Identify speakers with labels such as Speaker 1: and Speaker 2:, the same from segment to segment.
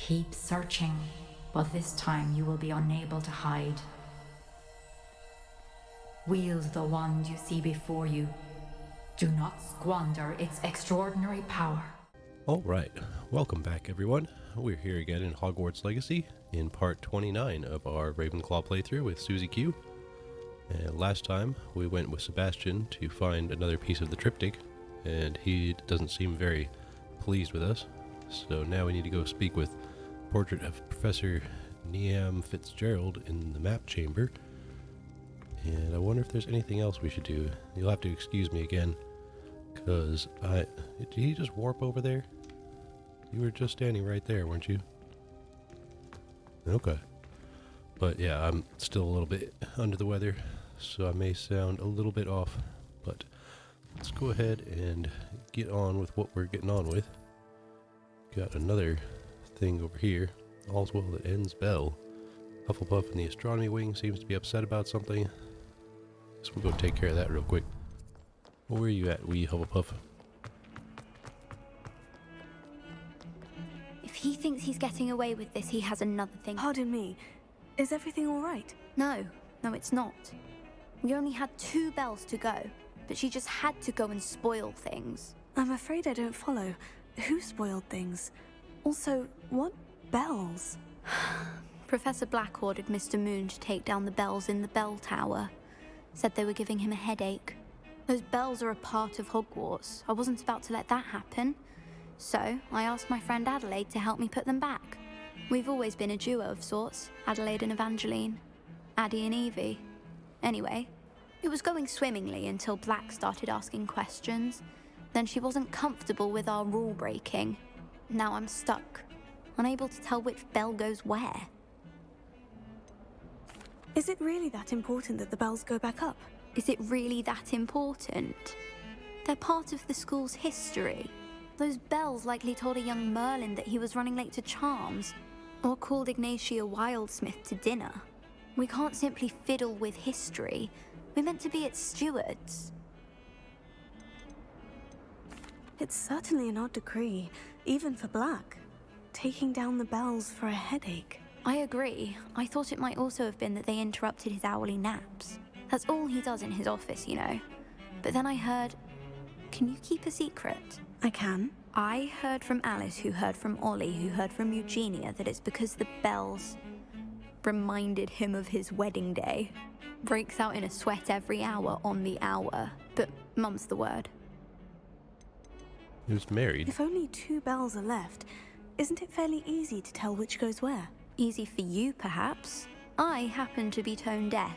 Speaker 1: Keep searching, but this time you will be unable to hide. Wield the wand you see before you. Do not squander its extraordinary power.
Speaker 2: Alright, welcome back everyone. We're here again in Hogwarts Legacy in part 29 of our Ravenclaw playthrough with Susie Q. And last time we went with Sebastian to find another piece of the triptych, and he doesn't seem very pleased with us. So now we need to go speak with Portrait of Professor Niam Fitzgerald in the map chamber. And I wonder if there's anything else we should do. You'll have to excuse me again, because did he just warp over there? You were just standing right there, weren't you? Okay. But yeah, I'm still a little bit under the weather, so I may sound a little bit off. But let's go ahead and get on with what we're getting on with. Got another thing over here. All's well that ends bell. Hufflepuff in the astronomy wing seems to be upset about something. So we'll go take care of that real quick. Where are you at, wee Hufflepuff?
Speaker 3: If he thinks he's getting away with this, he has another thing.
Speaker 4: Pardon me. Is everything all right?
Speaker 3: No, it's not. We only had 2 bells to go, but she just had to go and spoil things.
Speaker 4: I'm afraid I don't follow. Who spoiled things? Also, what bells?
Speaker 3: Professor Black ordered Mr. Moon to take down the bells in the bell tower. Said they were giving him a headache. Those bells are a part of Hogwarts. I wasn't about to let that happen. So, I asked my friend Adelaide to help me put them back. We've always been a duo of sorts, Adelaide and Evangeline. Addie and Evie. Anyway, it was going swimmingly until Black started asking questions. Then she wasn't comfortable with our rule breaking. Now I'm stuck, unable to tell which bell goes where.
Speaker 4: Is it really that important that the bells go back up?
Speaker 3: Is it really that important? They're part of the school's history. Those bells likely told a young Merlin that he was running late to Charms, or called Ignatia Wildsmith to dinner. We can't simply fiddle with history. We're meant to be its stewards.
Speaker 4: It's certainly an odd decree, even for Black. Taking down the bells for a headache.
Speaker 3: I agree. I thought it might also have been that they interrupted his hourly naps. That's all he does in his office, you know. But then I heard... Can you keep a secret?
Speaker 4: I can.
Speaker 3: I heard from Alice, who heard from Ollie, who heard from Eugenia, that it's because the bells reminded him of his wedding day. Breaks out in a sweat every hour on the hour. But mum's the word.
Speaker 2: He was married.
Speaker 4: If only 2 bells are left, isn't it fairly easy to tell which goes where?
Speaker 3: Easy for you, perhaps. I happen to be tone deaf.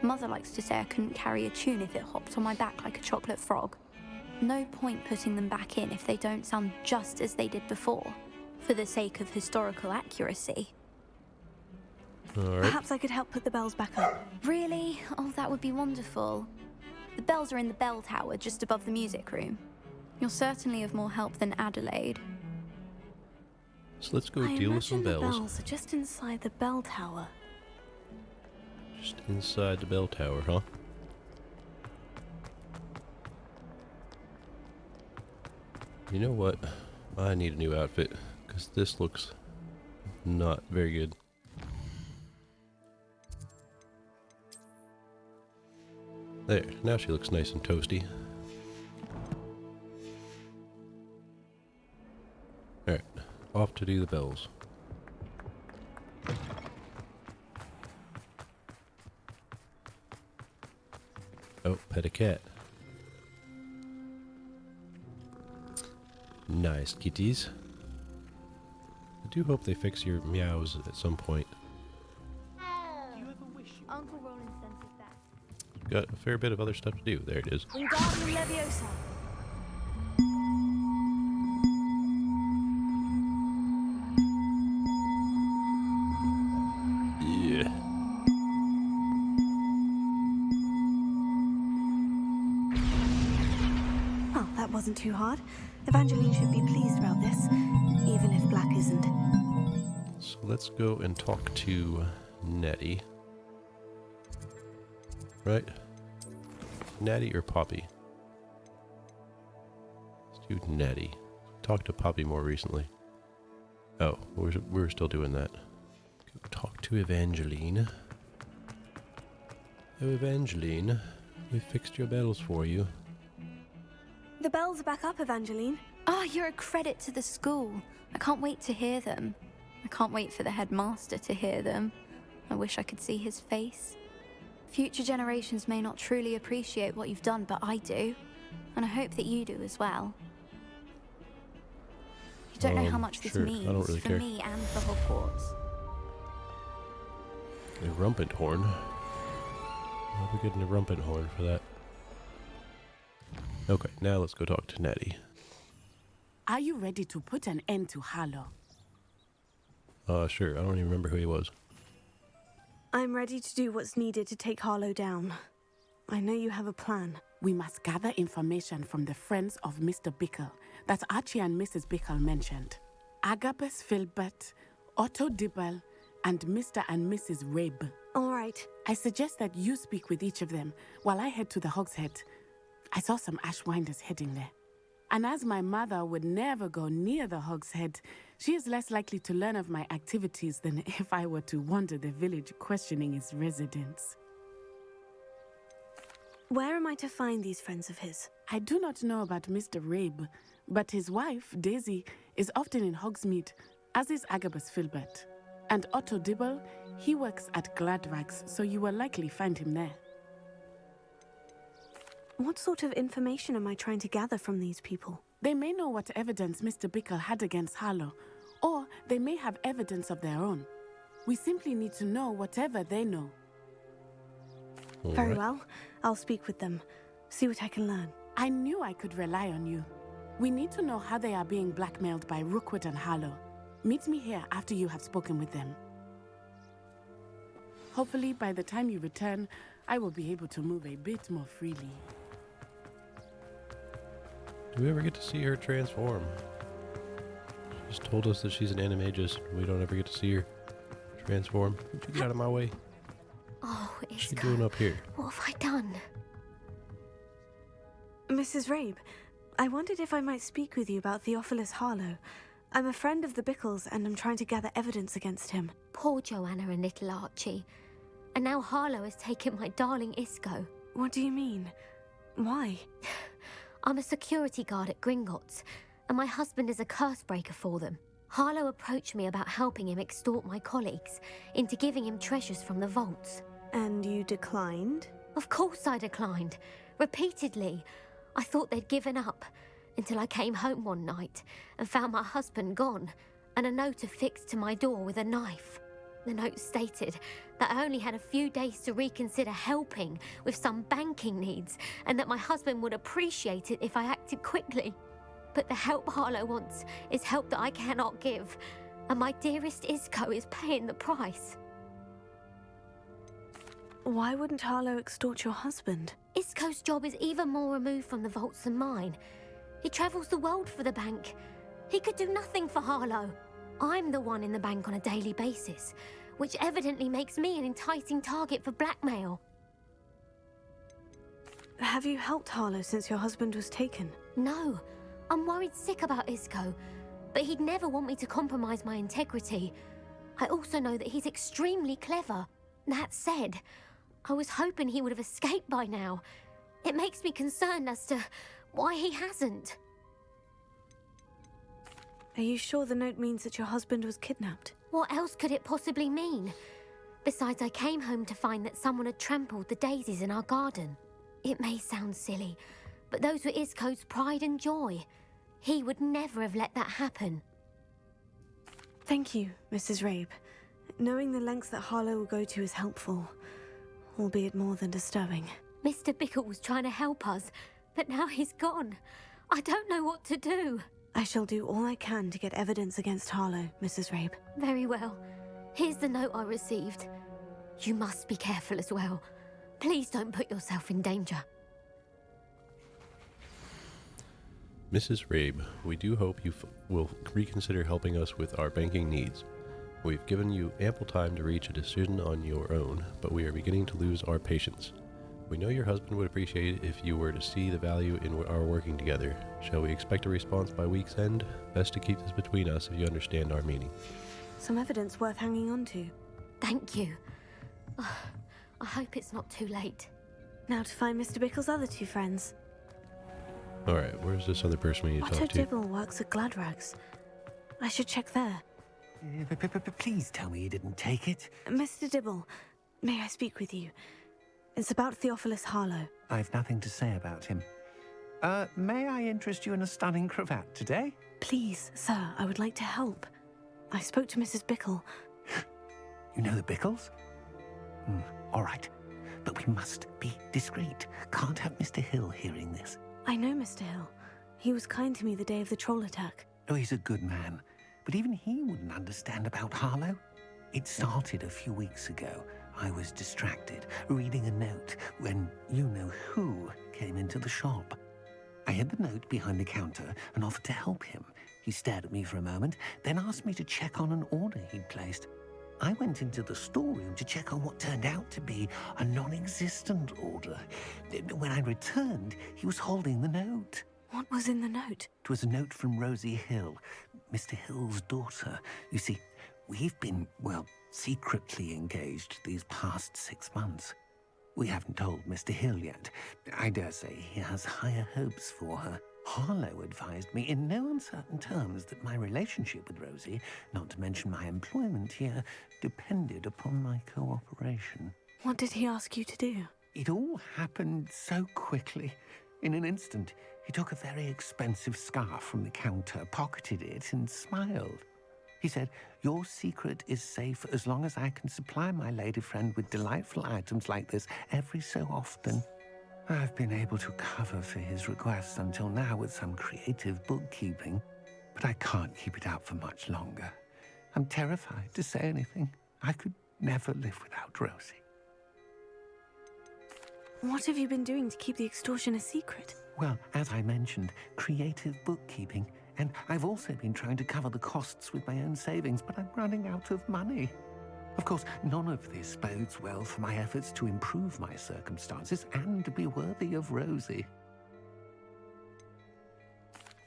Speaker 3: Mother likes to say I couldn't carry a tune if it hopped on my back like a chocolate frog. No point putting them back in if they don't sound just as they did before, for the sake of historical accuracy.
Speaker 2: Alright.
Speaker 4: Perhaps I could help put the bells back up.
Speaker 3: Really? Oh, that would be wonderful. The bells are in the bell tower just above the music room. You're certainly of more help than Adelaide.
Speaker 2: So let's go deal with some bells.
Speaker 4: The bells are just inside the bell tower.
Speaker 2: Just inside the bell tower, huh? You know what? I need a new outfit, because this looks not very good. There, now she looks nice and toasty. Alright, off to do the bells. Oh, pet a cat. Nice kitties. I do hope they fix your meows at some point.
Speaker 3: Uncle Roland sends us back.
Speaker 2: Got a fair bit of other stuff to do. There it is.
Speaker 4: Wingardium Leviosa.
Speaker 2: Yeah.
Speaker 4: Well, that wasn't too hard. Evangeline should be pleased about this, even if Black isn't.
Speaker 2: So let's go and talk to Natty. Right? Natty or Poppy? Let's do Natty. Talked to Poppy more recently. Oh, we're still doing that. Go talk to Evangeline. Oh, Evangeline, we fixed your bells for you.
Speaker 4: The bells are back up, Evangeline.
Speaker 3: Oh, you're a credit to the school. I can't wait to hear them. I can't wait for the headmaster to hear them. I wish I could see his face. Future generations may not truly appreciate what you've done, but I do. And I hope that you do as well. You don't know how much this
Speaker 2: sure.
Speaker 3: means
Speaker 2: I don't really
Speaker 3: for
Speaker 2: care.
Speaker 3: me and for Hogwarts.
Speaker 2: A rumpet horn. I'll be getting a rumpet horn for that. Okay, now let's go talk to Natty.
Speaker 5: Are you ready to put an end to Harlow?
Speaker 2: Sure. I don't even remember who he was.
Speaker 4: I'm ready to do what's needed to take Harlow down. I know you have a plan.
Speaker 5: We must gather information from the friends of Mr. Bickle that Archie and Mrs. Bickle mentioned. Agabus Filbert, Otto Dibble, and Mr. and Mrs. Rabe.
Speaker 4: All right.
Speaker 5: I suggest that you speak with each of them while I head to the Hogshead. I saw some Ashwinders heading there. And as my mother would never go near the Hogshead, she is less likely to learn of my activities than if I were to wander the village questioning its residents.
Speaker 4: Where am I to find these friends of his?
Speaker 5: I do not know about Mr. Rabe, but his wife, Daisy, is often in Hogsmeade, as is Agabus Filbert. And Otto Dibble, he works at Gladrags, so you will likely find him there.
Speaker 4: What sort of information am I trying to gather from these people?
Speaker 5: They may know what evidence Mr. Bickle had against Harlow, or they may have evidence of their own. We simply need to know whatever they know.
Speaker 4: Very well. I'll speak with them. See what I can learn.
Speaker 5: I knew I could rely on you. We need to know how they are being blackmailed by Rookwood and Harlow. Meet me here after you have spoken with them. Hopefully, by the time you return, I will be able to move a bit more freely.
Speaker 2: Do we ever get to see her transform? She just told us that she's an animagus. We don't ever get to see her transform. Would you get out of my way?
Speaker 6: Oh,
Speaker 2: What's she doing up here?
Speaker 6: What have I done?
Speaker 4: Mrs. Rabe, I wondered if I might speak with you about Theophilus Harlow. I'm a friend of the Bickles and I'm trying to gather evidence against him.
Speaker 6: Poor Joanna and little Archie. And now Harlow has taken my darling Isco.
Speaker 4: What do you mean? Why?
Speaker 6: I'm a security guard at Gringotts, and my husband is a curse breaker for them. Harlow approached me about helping him extort my colleagues into giving him treasures from the vaults.
Speaker 4: And you declined?
Speaker 6: Of course I declined. Repeatedly. I thought they'd given up, until I came home one night and found my husband gone, and a note affixed to my door with a knife. The note stated that I only had a few days to reconsider helping with some banking needs, and that my husband would appreciate it if I acted quickly. But the help Harlow wants is help that I cannot give, and my dearest Isco is paying the price.
Speaker 4: Why wouldn't Harlow extort your husband?
Speaker 6: Isco's job is even more removed from the vaults than mine. He travels the world for the bank. He could do nothing for Harlow. I'm the one in the bank on a daily basis, which evidently makes me an enticing target for blackmail.
Speaker 4: Have you helped Harlow since your husband was taken?
Speaker 6: No, I'm worried sick about Isco, but he'd never want me to compromise my integrity. I also know that he's extremely clever. That said, I was hoping he would have escaped by now. It makes me concerned as to why he hasn't.
Speaker 4: Are you sure the note means that your husband was kidnapped?
Speaker 6: What else could it possibly mean? Besides, I came home to find that someone had trampled the daisies in our garden. It may sound silly, but those were Isco's pride and joy. He would never have let that happen.
Speaker 4: Thank you, Mrs. Rabe. Knowing the lengths that Harlow will go to is helpful, albeit more than disturbing.
Speaker 6: Mr. Bickle was trying to help us, but now he's gone. I don't know what to do.
Speaker 4: I shall do all I can to get evidence against Harlow, Mrs. Rabe.
Speaker 6: Very well. Here's the note I received. You must be careful as well. Please don't put yourself in danger.
Speaker 2: Mrs. Rabe, we do hope you will reconsider helping us with our banking needs. We've given you ample time to reach a decision on your own, but we are beginning to lose our patience. We know your husband would appreciate it if you were to see the value in our working together. Shall we expect a response by week's end? Best to keep this between us if you understand our meaning.
Speaker 4: Some evidence worth hanging on to.
Speaker 6: Thank you. I hope it's not too late.
Speaker 4: Now to find Mr. Bickle's other two friends.
Speaker 2: Alright, where's this other person we need to
Speaker 4: Otto
Speaker 2: talk to?
Speaker 4: Dibble works at Gladrags. I should check there.
Speaker 7: Please tell me you didn't take it.
Speaker 4: Mr. Dibble, may I speak with you? It's about Theophilus Harlow.
Speaker 7: I've nothing to say about him. May I interest you in a stunning cravat today?
Speaker 4: Please, sir, I would like to help. I spoke to Mrs. Bickle.
Speaker 7: You know the Bickles? All right, but we must be discreet. Can't have Mr. Hill hearing this.
Speaker 4: I know Mr. Hill. He was kind to me the day of the troll attack.
Speaker 7: Oh, he's a good man, but even he wouldn't understand about Harlow. It started a few weeks ago. I was distracted, reading a note, when you-know-who came into the shop. I hid the note behind the counter and offered to help him. He stared at me for a moment, then asked me to check on an order he'd placed. I went into the storeroom to check on what turned out to be a non-existent order. When I returned, he was holding the note.
Speaker 4: What was in the note?
Speaker 7: It was a note from Rosie Hill, Mr. Hill's daughter. You see, we've been, well, secretly engaged these past 6 months. We haven't told Mr. Hill yet. I dare say he has higher hopes for her. Harlow advised me in no uncertain terms that my relationship with Rosie, not to mention my employment here, depended upon my cooperation.
Speaker 4: What did he ask you to do?
Speaker 7: It all happened so quickly. In an instant, he took a very expensive scarf from the counter, pocketed it, and smiled. He said, "Your secret is safe as long as I can supply my lady friend with delightful items like this every so often." I've been able to cover for his requests until now with some creative bookkeeping, but I can't keep it up for much longer. I'm terrified to say anything. I could never live without Rosie.
Speaker 4: What have you been doing to keep the extortion a secret?
Speaker 7: Well, as I mentioned, creative bookkeeping. And I've also been trying to cover the costs with my own savings, but I'm running out of money. Of course, none of this bodes well for my efforts to improve my circumstances and to be worthy of Rosie.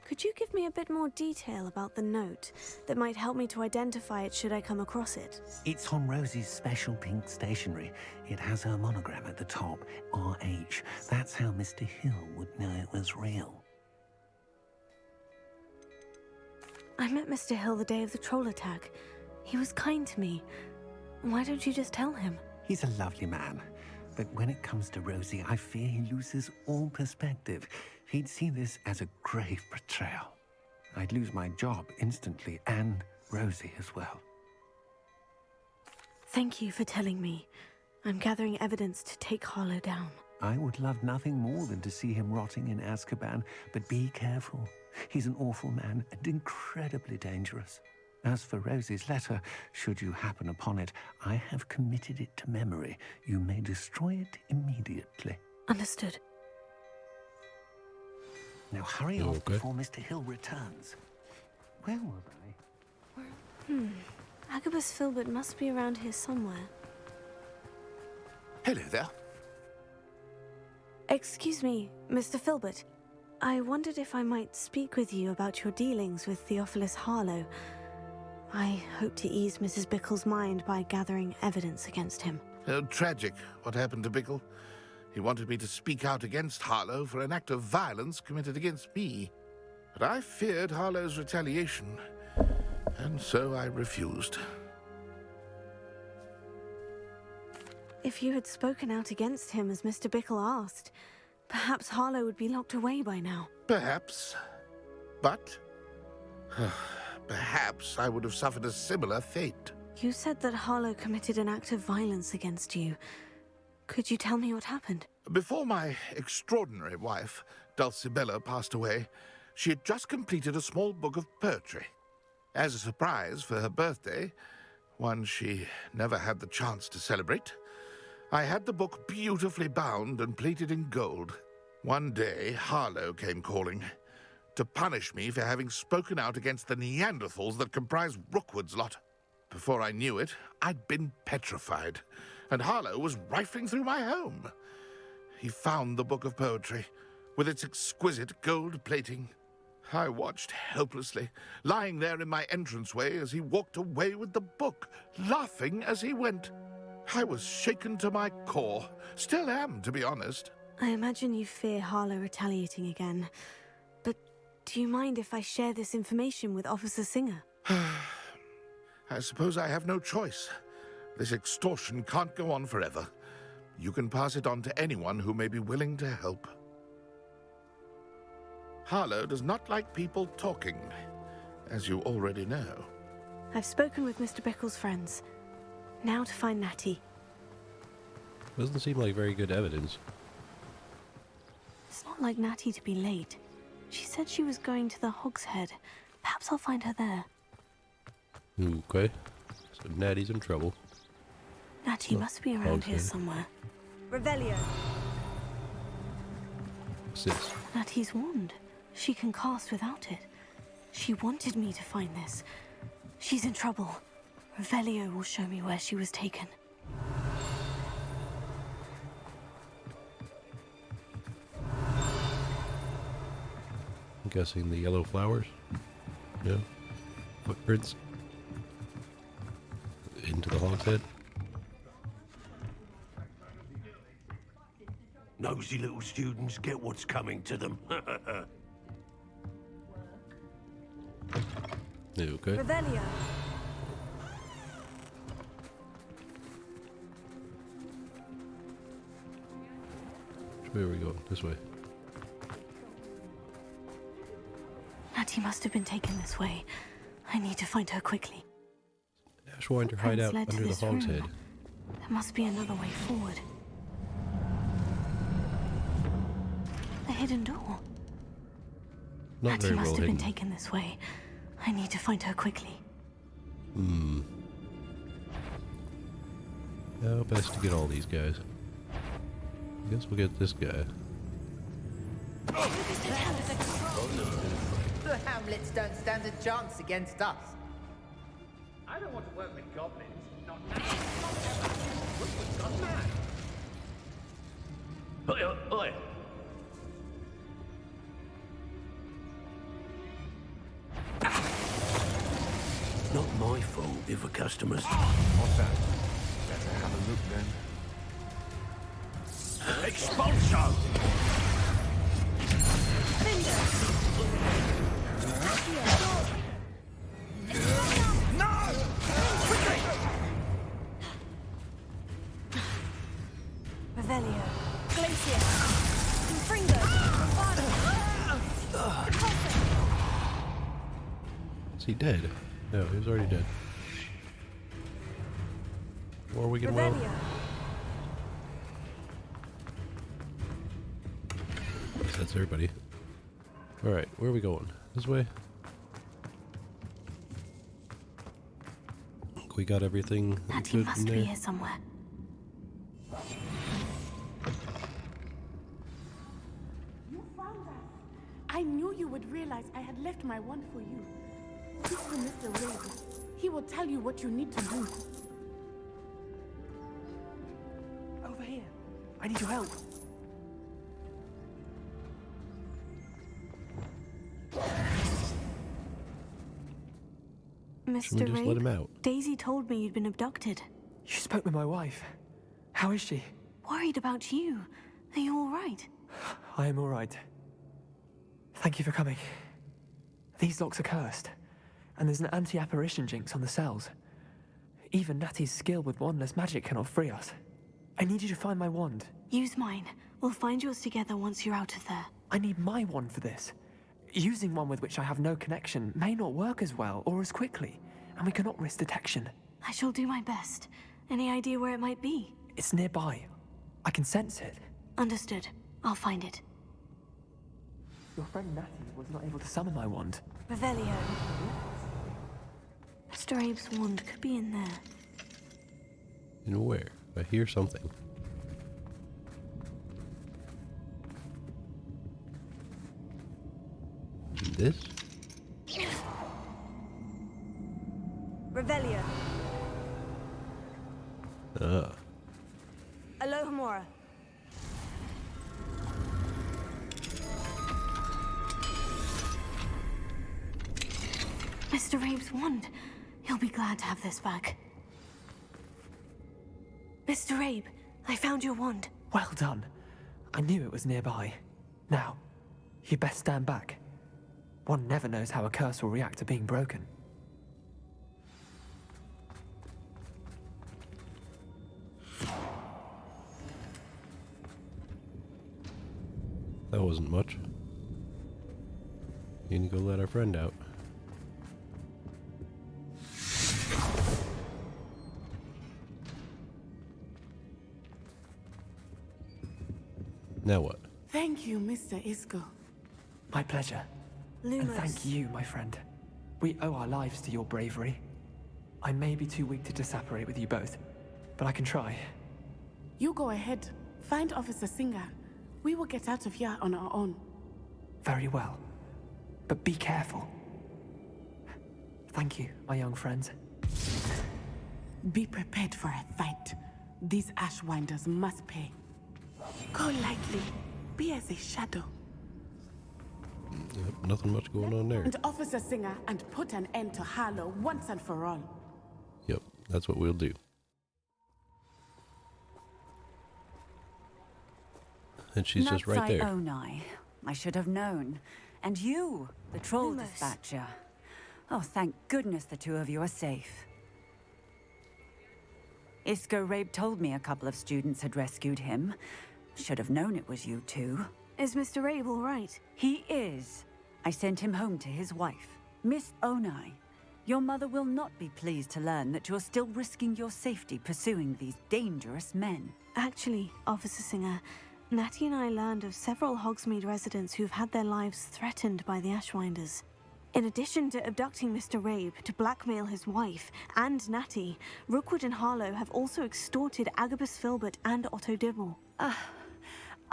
Speaker 4: Could you give me a bit more detail about the note that might help me to identify it should I come across it?
Speaker 7: It's on Rosie's special pink stationery. It has her monogram at the top, RH. That's how Mr. Hill would know it was real.
Speaker 4: I met Mr. Hill the day of the troll attack. He was kind to me. Why don't you just tell him?
Speaker 7: He's a lovely man. But when it comes to Rosie, I fear he loses all perspective. He'd see this as a grave betrayal. I'd lose my job instantly, and Rosie as well.
Speaker 4: Thank you for telling me. I'm gathering evidence to take Harlow down.
Speaker 7: I would love nothing more than to see him rotting in Azkaban, but be careful. He's an awful man and incredibly dangerous. As for Rosie's letter, should you happen upon it, I have committed it to memory. You may destroy it immediately.
Speaker 4: Understood.
Speaker 7: Now hurry off before Mr. Hill returns. Where was I?
Speaker 4: Agabus Filbert must be around here somewhere.
Speaker 8: Hello there.
Speaker 4: Excuse me, Mr. Filbert. I wondered if I might speak with you about your dealings with Theophilus Harlow. I hope to ease Mrs. Bickle's mind by gathering evidence against him.
Speaker 8: Oh, tragic what happened to Bickle. He wanted me to speak out against Harlow for an act of violence committed against me. But I feared Harlow's retaliation, and so I refused.
Speaker 4: If you had spoken out against him as Mr. Bickle asked, perhaps Harlow would be locked away by now.
Speaker 8: Perhaps. But perhaps I would have suffered a similar fate.
Speaker 4: You said that Harlow committed an act of violence against you. Could you tell me what happened?
Speaker 8: Before my extraordinary wife, Dulcibella, passed away, she had just completed a small book of poetry. As a surprise for her birthday, one she never had the chance to celebrate, I had the book beautifully bound and plated in gold. One day, Harlow came calling to punish me for having spoken out against the Neanderthals that comprise Rookwood's lot. Before I knew it, I'd been petrified, and Harlow was rifling through my home. he found the book of poetry, with its exquisite gold plating. I watched helplessly, lying there in my entranceway as he walked away with the book, laughing as he went. I was shaken to my core. Still am, to be honest.
Speaker 4: I imagine you fear Harlow retaliating again. But do you mind if I share this information with Officer Singer?
Speaker 8: I suppose I have no choice. This extortion can't go on forever. You can pass it on to anyone who may be willing to help. Harlow does not like people talking, as you already know.
Speaker 4: I've spoken with Mr. Bickle's friends. Now to find Natty.
Speaker 2: Doesn't seem like very good evidence.
Speaker 4: It's not like Natty to be late. She said she was going to the Hog's Head. Perhaps I'll find her there.
Speaker 2: Okay. So Natty's in trouble.
Speaker 4: Natty must be around here somewhere. Revelio.
Speaker 2: What's this?
Speaker 4: Natty's wand. She can cast without it. She wanted me to find this. She's in trouble. Revelio will show me where she was taken.
Speaker 2: I'm guessing the yellow flowers. Yeah. Footprints. Into the Hog's Head.
Speaker 9: Nosy little students get what's coming to them.
Speaker 2: Yeah, okay.
Speaker 4: Revelio.
Speaker 2: Which way are we going? This way.
Speaker 4: Natty must have been taken this way. I need to find her quickly.
Speaker 2: Ashwinder hideout
Speaker 4: led to
Speaker 2: under the
Speaker 4: this
Speaker 2: Hog's
Speaker 4: room.
Speaker 2: Head.
Speaker 4: There must be another way forward. A hidden door.
Speaker 2: Not
Speaker 4: Natty
Speaker 2: very
Speaker 4: must
Speaker 2: well
Speaker 4: have
Speaker 2: hidden.
Speaker 4: been taken this way. I need to find her quickly.
Speaker 2: How best to get all these guys? I guess we'll get this guy.
Speaker 10: The Hamlets don't stand a chance against us.
Speaker 11: I don't want to work with goblins. Not now. Rookwood's gone mad.
Speaker 9: Oi, oi. Not my fault if a customer's...
Speaker 8: What's that? Better have a look then.
Speaker 9: Expulso!
Speaker 4: Revelio. Glacier. Confringo.
Speaker 2: Is he dead? No, he was already dead. Or we can well.
Speaker 4: Revelio.
Speaker 2: That's everybody. Alright, where are we going? This way? We got everything
Speaker 4: Natty
Speaker 2: good
Speaker 4: must
Speaker 2: in
Speaker 4: be
Speaker 2: there.
Speaker 4: here somewhere.
Speaker 5: You found us. I knew you would realize I had left my wand for you. Speak to Mr. Figg. He will tell you what you need to do.
Speaker 11: Over here. I need your help.
Speaker 2: Should we
Speaker 4: Mr.
Speaker 2: just let him
Speaker 4: Rabe,
Speaker 2: out?
Speaker 4: Daisy told me you'd been abducted.
Speaker 11: You spoke with my wife. How is she?
Speaker 4: Worried about you. Are you all right?
Speaker 11: I am all right. Thank you for coming. These locks are cursed, and there's an anti-apparition jinx on the cells. Even Natty's skill with wandless magic cannot free us. I need you to find my wand.
Speaker 4: Use mine. We'll find yours together once you're out of there.
Speaker 11: I need my wand for this. Using one with which I have no connection may not work as well or as quickly, and we cannot risk detection.
Speaker 4: I shall do my best. Any idea where it might be?
Speaker 11: It's nearby. I can sense it.
Speaker 4: Understood. I'll find it.
Speaker 11: Your friend Natty was not able to summon my wand.
Speaker 4: Revelio. Mr. Abe's wand could be in there.
Speaker 2: In where? I hear something. In this?
Speaker 4: Revelio.
Speaker 2: Ah.
Speaker 4: Alohomora. Mr. Rabe's wand. He'll be glad to have this back. Mr. Rabe, I found your wand.
Speaker 11: Well done. I knew it was nearby. Now, you best stand back. One never knows how a curse will react to being broken.
Speaker 2: That wasn't much. You need to go let our friend out. Now what?
Speaker 5: Thank you, Mr. Isco.
Speaker 11: My pleasure.
Speaker 4: Lumos.
Speaker 11: And thank you, my friend. We owe our lives to your bravery. I may be too weak to disapparate with you both, but I can try.
Speaker 5: You go ahead. Find Officer Singer. We will get out of here on our own.
Speaker 11: Very well. But be careful. Thank you, my young friends.
Speaker 5: Be prepared for a fight. These Ashwinders must pay. Go lightly. Be as a shadow.
Speaker 2: Yep, nothing much going on there.
Speaker 5: And Officer Singer, and put an end to Harlow once and for all.
Speaker 2: Yep, that's what we'll do. And she's just right there.
Speaker 12: Onai. I should have known. And you, the troll
Speaker 4: Lumos.
Speaker 12: dispatcher. Oh, thank goodness the two of you are safe. Isco Rabe told me a couple of students had rescued him. Should have known it was you two.
Speaker 4: Is Mr. Rabe all right?
Speaker 12: He is. I sent him home to his wife. Miss Onai, your mother will not be pleased to learn that you're still risking your safety pursuing these dangerous men.
Speaker 4: Actually, Officer Singer, Natty and I learned of several Hogsmeade residents who've had their lives threatened by the Ashwinders. In addition to abducting Mr. Rabe to blackmail his wife and Natty, Rookwood and Harlow have also extorted Agabus Filbert and Otto Dibble.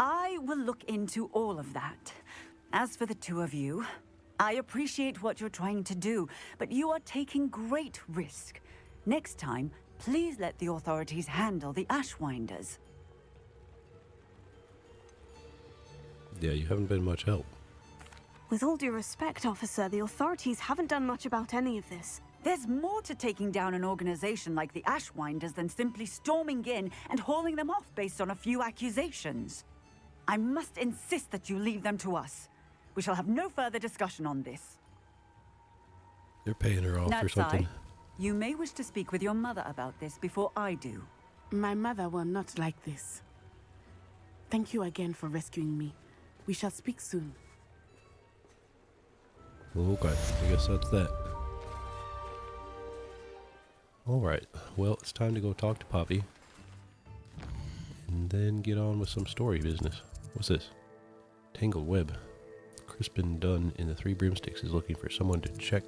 Speaker 12: I will look into all of that. As for the two of you, I appreciate what you're trying to do, but you are taking great risk. Next time, please let the authorities handle the Ashwinders.
Speaker 2: Yeah, you haven't been much help.
Speaker 4: With all due respect, officer, the authorities haven't done much about any of this.
Speaker 12: There's more to taking down an organization like the Ashwinders than simply storming in and hauling them off based on a few accusations. I must insist that you leave them to us. We shall have no further discussion on this.
Speaker 2: They're paying her off or something.
Speaker 12: You may wish to speak with your mother about this before I do.
Speaker 5: My mother will not like this. Thank you again for rescuing me. We shall speak soon.
Speaker 2: Okay, I guess that's that. Alright, well, it's time to go talk to Poppy. And then get on with some story business. What's this? Tangled web. Crispin Dunn in the Three Broomsticks is looking for someone to check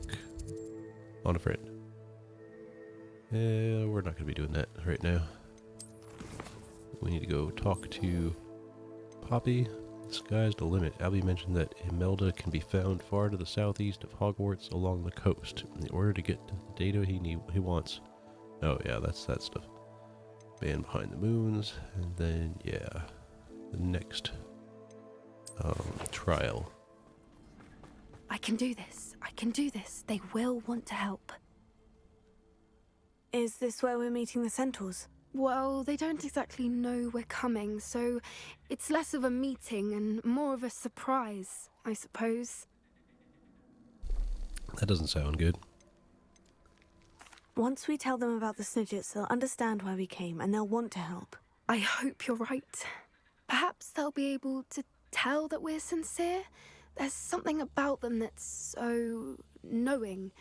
Speaker 2: on a friend. We're not going to be doing that right now. We need to go talk to Poppy. Sky's the limit. Abby mentioned that Imelda can be found far to the southeast of Hogwarts along the coast. In order to get to the data he wants. Oh yeah, that's that stuff. Man Behind the Moons, and then yeah, the next trial.
Speaker 13: I can do this. I can do this. They will want to help.
Speaker 4: Is this where we're meeting the centaurs?
Speaker 13: Well, they don't exactly know we're coming, so it's less of a meeting and more of a surprise, I suppose.
Speaker 2: That doesn't sound good.
Speaker 4: Once we tell them about the Snidges, they'll understand why we came and they'll want to help.
Speaker 13: I hope you're right. Perhaps they'll be able to tell that we're sincere. There's something about them that's so knowing.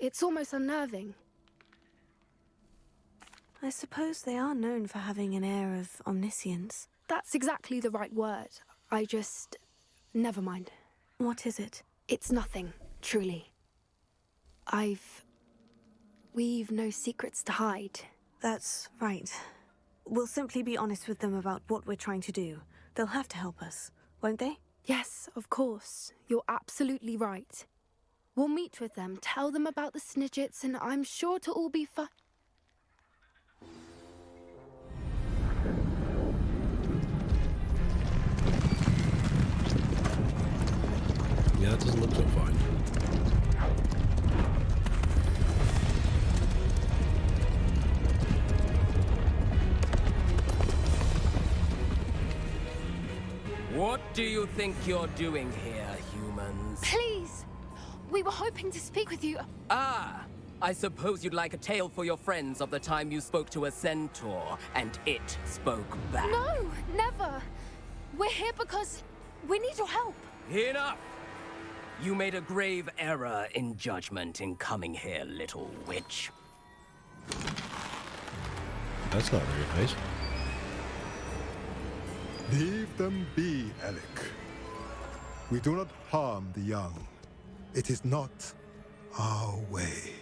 Speaker 13: It's almost unnerving.
Speaker 4: I suppose they are known for having an air of omniscience.
Speaker 13: That's exactly the right word. I just... never mind.
Speaker 4: What is it?
Speaker 13: It's nothing, truly. We've no secrets to hide.
Speaker 4: That's right. We'll simply be honest with them about what we're trying to do. They'll have to help us, won't they?
Speaker 13: Yes, of course. You're absolutely right. We'll meet with them, tell them about the Snidges, and I'm sure it'll all be fine.
Speaker 2: Yeah, that doesn't look so fine.
Speaker 14: do you think you're doing here, humans?
Speaker 13: Please! We were hoping to speak with you.
Speaker 14: Ah! I suppose you'd like a tale for your friends of the time you spoke to a centaur, and it spoke back.
Speaker 13: No, never. We're here because we need your help.
Speaker 14: Enough! You made a grave error in judgment in coming here, little witch.
Speaker 2: That's not very nice.
Speaker 15: Leave them be, Alec. We do not harm the young. It is not our way.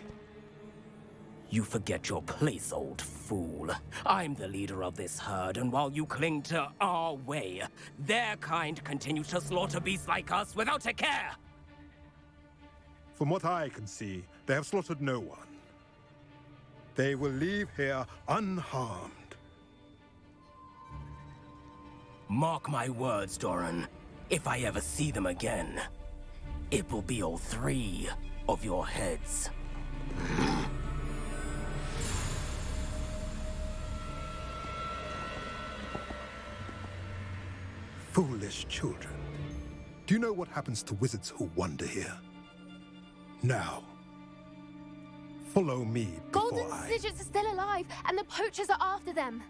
Speaker 14: You forget your place, old fool. I'm the leader of this herd, and while you cling to our way, their kind continue to slaughter beasts like us without a care!
Speaker 15: From what I can see, they have slaughtered no one. They will leave here unharmed.
Speaker 14: Mark my words, Doran. If I ever see them again, it will be all 3 of your heads.
Speaker 15: Foolish children. Do you know what happens to wizards who wander here? Now, follow me before
Speaker 13: Golden
Speaker 15: I...
Speaker 13: Snidges are still alive, and the poachers are after them.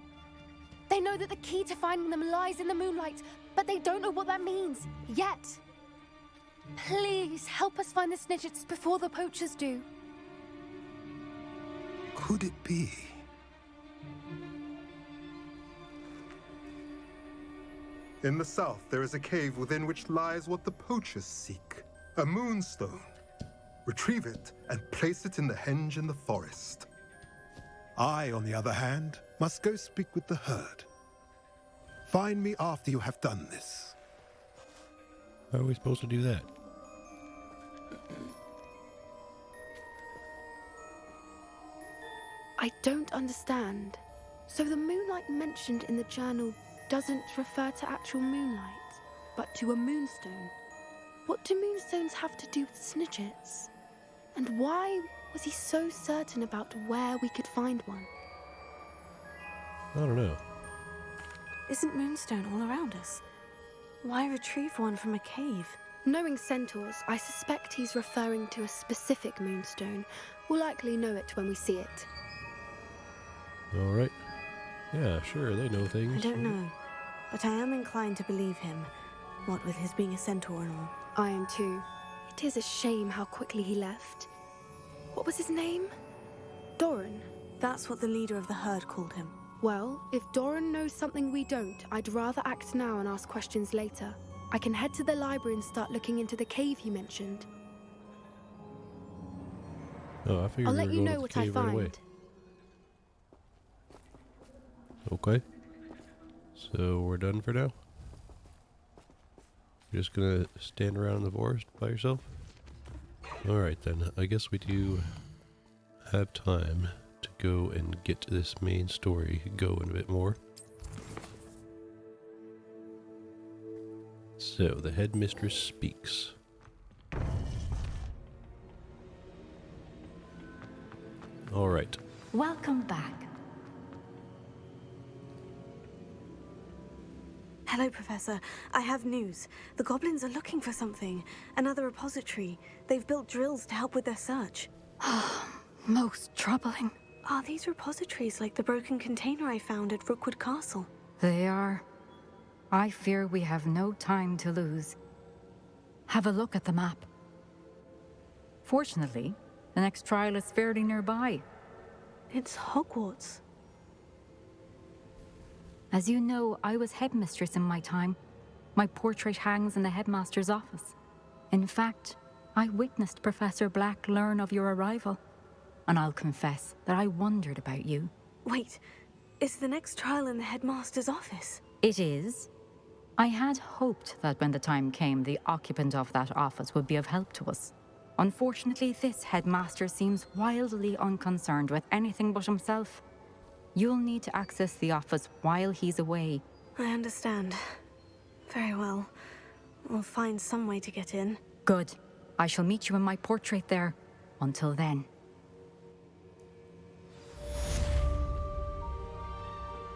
Speaker 13: They know that the key to finding them lies in the moonlight, but they don't know what that means, yet. Please, help us find the Snidges before the poachers do.
Speaker 15: Could it be? In the south, there is a cave within which lies what the poachers seek. A moonstone. Retrieve it and place it in the henge in the forest. I, on the other hand, must go speak with the herd. Find me after you have done this.
Speaker 2: How are we supposed to do that?
Speaker 13: I don't understand. So the moonlight mentioned in the journal doesn't refer to actual moonlight, but to a moonstone. What do moonstones have to do with Snidges? And why was he so certain about where we could find one?
Speaker 2: I don't know.
Speaker 4: Isn't moonstone all around us? Why retrieve one from a cave?
Speaker 13: Knowing centaurs, I suspect he's referring to a specific moonstone. We'll likely know it when we see it.
Speaker 2: Alright. Yeah, sure, they know things.
Speaker 4: I don't know, but I am inclined to believe him, what with his being a centaur and all.
Speaker 13: I am too. It is a shame how quickly he left. What was his name? Doran.
Speaker 4: That's what the leader of the herd called him.
Speaker 13: Well, if Doran knows something we don't, I'd rather act now and ask questions later. I can head to the library and start looking into the cave you mentioned.
Speaker 2: Oh, I figured
Speaker 13: I'll
Speaker 2: we
Speaker 13: let
Speaker 2: were
Speaker 13: you
Speaker 2: going
Speaker 13: know
Speaker 2: to
Speaker 13: what
Speaker 2: the
Speaker 13: I
Speaker 2: cave right away.
Speaker 13: find.
Speaker 2: Okay. So we're done for now? You're just gonna stand around in the forest by yourself? Alright then, I guess we do have time to go and get this main story going a bit more. So, the headmistress speaks. Alright.
Speaker 1: Welcome back.
Speaker 4: Hello, Professor. I have news. The goblins are looking for something. Another repository. They've built drills to help with their search.
Speaker 13: Most troubling.
Speaker 4: Are these repositories like the broken container I found at Rookwood Castle?
Speaker 1: They are. I fear we have no time to lose. Have a look at the map. Fortunately, the next trial is fairly nearby.
Speaker 4: It's Hogwarts.
Speaker 1: As you know, I was headmistress in my time. My portrait hangs in the headmaster's office. In fact, I witnessed Professor Black learn of your arrival. And I'll confess that I wondered about you.
Speaker 4: Wait, is the next trial in the headmaster's office?
Speaker 1: It is. I had hoped that when the time came, the occupant of that office would be of help to us. Unfortunately, this headmaster seems wildly unconcerned with anything but himself. You'll need to access the office while he's away.
Speaker 4: I understand. Very well. We'll find some way to get in.
Speaker 1: Good. I shall meet you in my portrait there. Until then.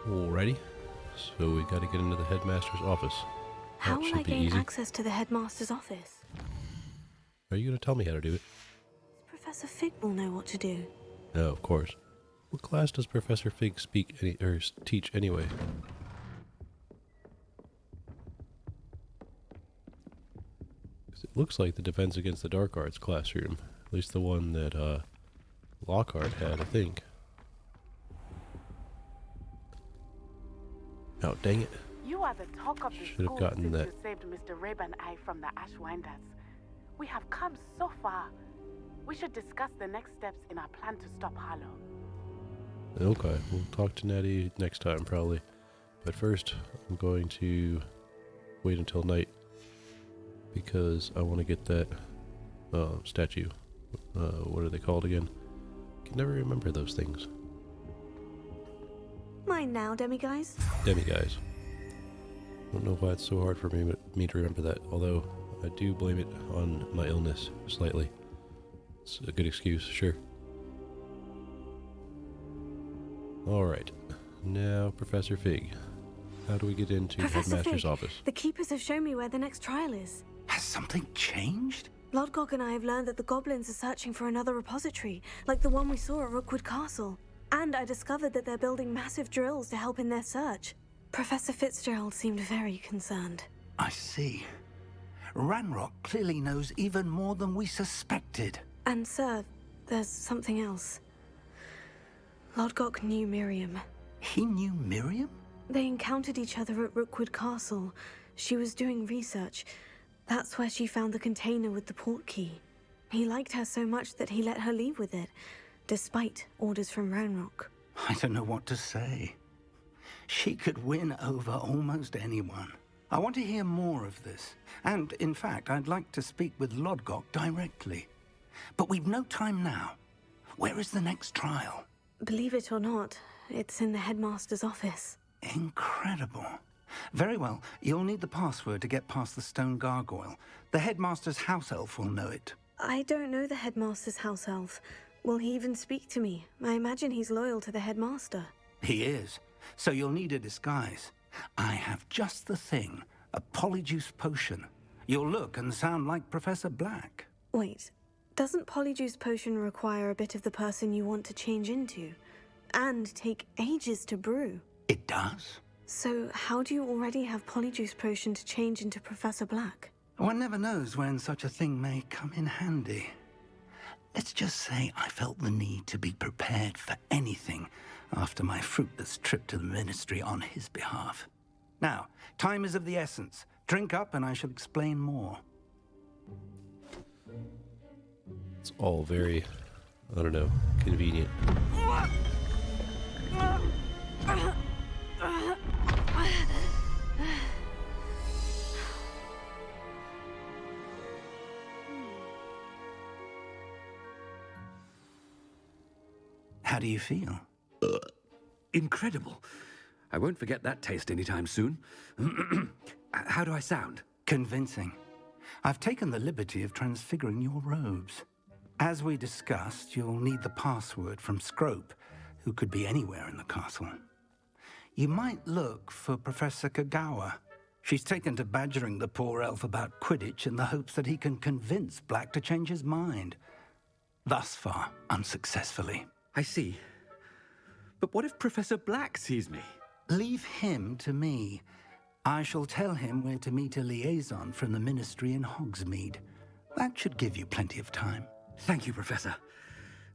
Speaker 2: Alrighty. So we gotta get into the headmaster's office.
Speaker 4: How will I
Speaker 2: should be
Speaker 4: gain
Speaker 2: easy.
Speaker 4: access to the headmaster's office?
Speaker 2: Are you going to tell me how to do it?
Speaker 4: Professor Figg will know what to do.
Speaker 2: No, of course. What class does Professor Figg teach anyway? It looks like the Defense Against the Dark Arts classroom. At least the one that Lockhart had, I think. Oh, dang it.
Speaker 5: You are the talk of the
Speaker 2: Should have
Speaker 5: school
Speaker 2: gotten
Speaker 5: since
Speaker 2: that.
Speaker 5: you saved Mr. Rabe and I from the Ashwinders. We have come so far. We should discuss the next steps in our plan to stop Harlow.
Speaker 2: Okay, we'll talk to Natty next time, probably. But first, I'm going to wait until night because I want to get that statue. What are they called again? I can never remember those things.
Speaker 4: Mine now, demiguise.
Speaker 2: Demiguise. Don't know why it's so hard for me to remember that, although I do blame it on my illness slightly. It's a good excuse, sure. Alright, now Professor Figg. How do we get into Headmaster's office?
Speaker 4: The keepers have shown me where the next trial is.
Speaker 7: Has something changed?
Speaker 4: Lodgok and I have learned that the goblins are searching for another repository, like the one we saw at Rookwood Castle. And I discovered that they're building massive drills to help in their search. Professor Fitzgerald seemed very concerned.
Speaker 7: I see. Ranrock clearly knows even more than we suspected.
Speaker 4: And sir, there's something else. Lodgok knew Miriam.
Speaker 7: He knew Miriam?
Speaker 4: They encountered each other at Rookwood Castle. She was doing research. That's where she found the container with the port key. He liked her so much that he let her leave with it, despite orders from Ranrock.
Speaker 7: I don't know what to say. She could win over almost anyone. I want to hear more of this. And, in fact, I'd like to speak with Lodgok directly. But we've no time now. Where is the next trial?
Speaker 4: Believe it or not, it's in the headmaster's office.
Speaker 7: Incredible. Very well, you'll need the password to get past the stone gargoyle. The headmaster's house elf will know it.
Speaker 4: I don't know the headmaster's house elf. Will he even speak to me? I imagine he's loyal to the headmaster.
Speaker 7: He is. So you'll need a disguise. I have just the thing. A polyjuice potion. You'll look and sound like Professor Black.
Speaker 4: Wait, doesn't polyjuice potion require a bit of the person you want to change into? And take ages to brew?
Speaker 7: It does.
Speaker 4: So how do you already have polyjuice potion to change into Professor Black?
Speaker 7: One never knows when such a thing may come in handy. Let's just say I felt the need to be prepared for anything after my fruitless trip to the ministry on his behalf. Now, time is of the essence. Drink up and I shall explain more.
Speaker 2: It's all very, I don't know, convenient.
Speaker 7: How do you feel?
Speaker 16: Incredible. I won't forget that taste anytime soon. How do I sound?
Speaker 7: Convincing. I've taken the liberty of transfiguring your robes. As we discussed, you'll need the password from Scrope, who could be anywhere in the castle. You might look for Professor Kagawa. She's taken to badgering the poor elf about Quidditch in the hopes that he can convince Black to change his mind. Thus far, unsuccessfully.
Speaker 16: I see. But what if Professor Black sees me?
Speaker 7: Leave him to me. I shall tell him where to meet a liaison from the ministry in Hogsmeade. That should give you plenty of time.
Speaker 16: Thank you, Professor.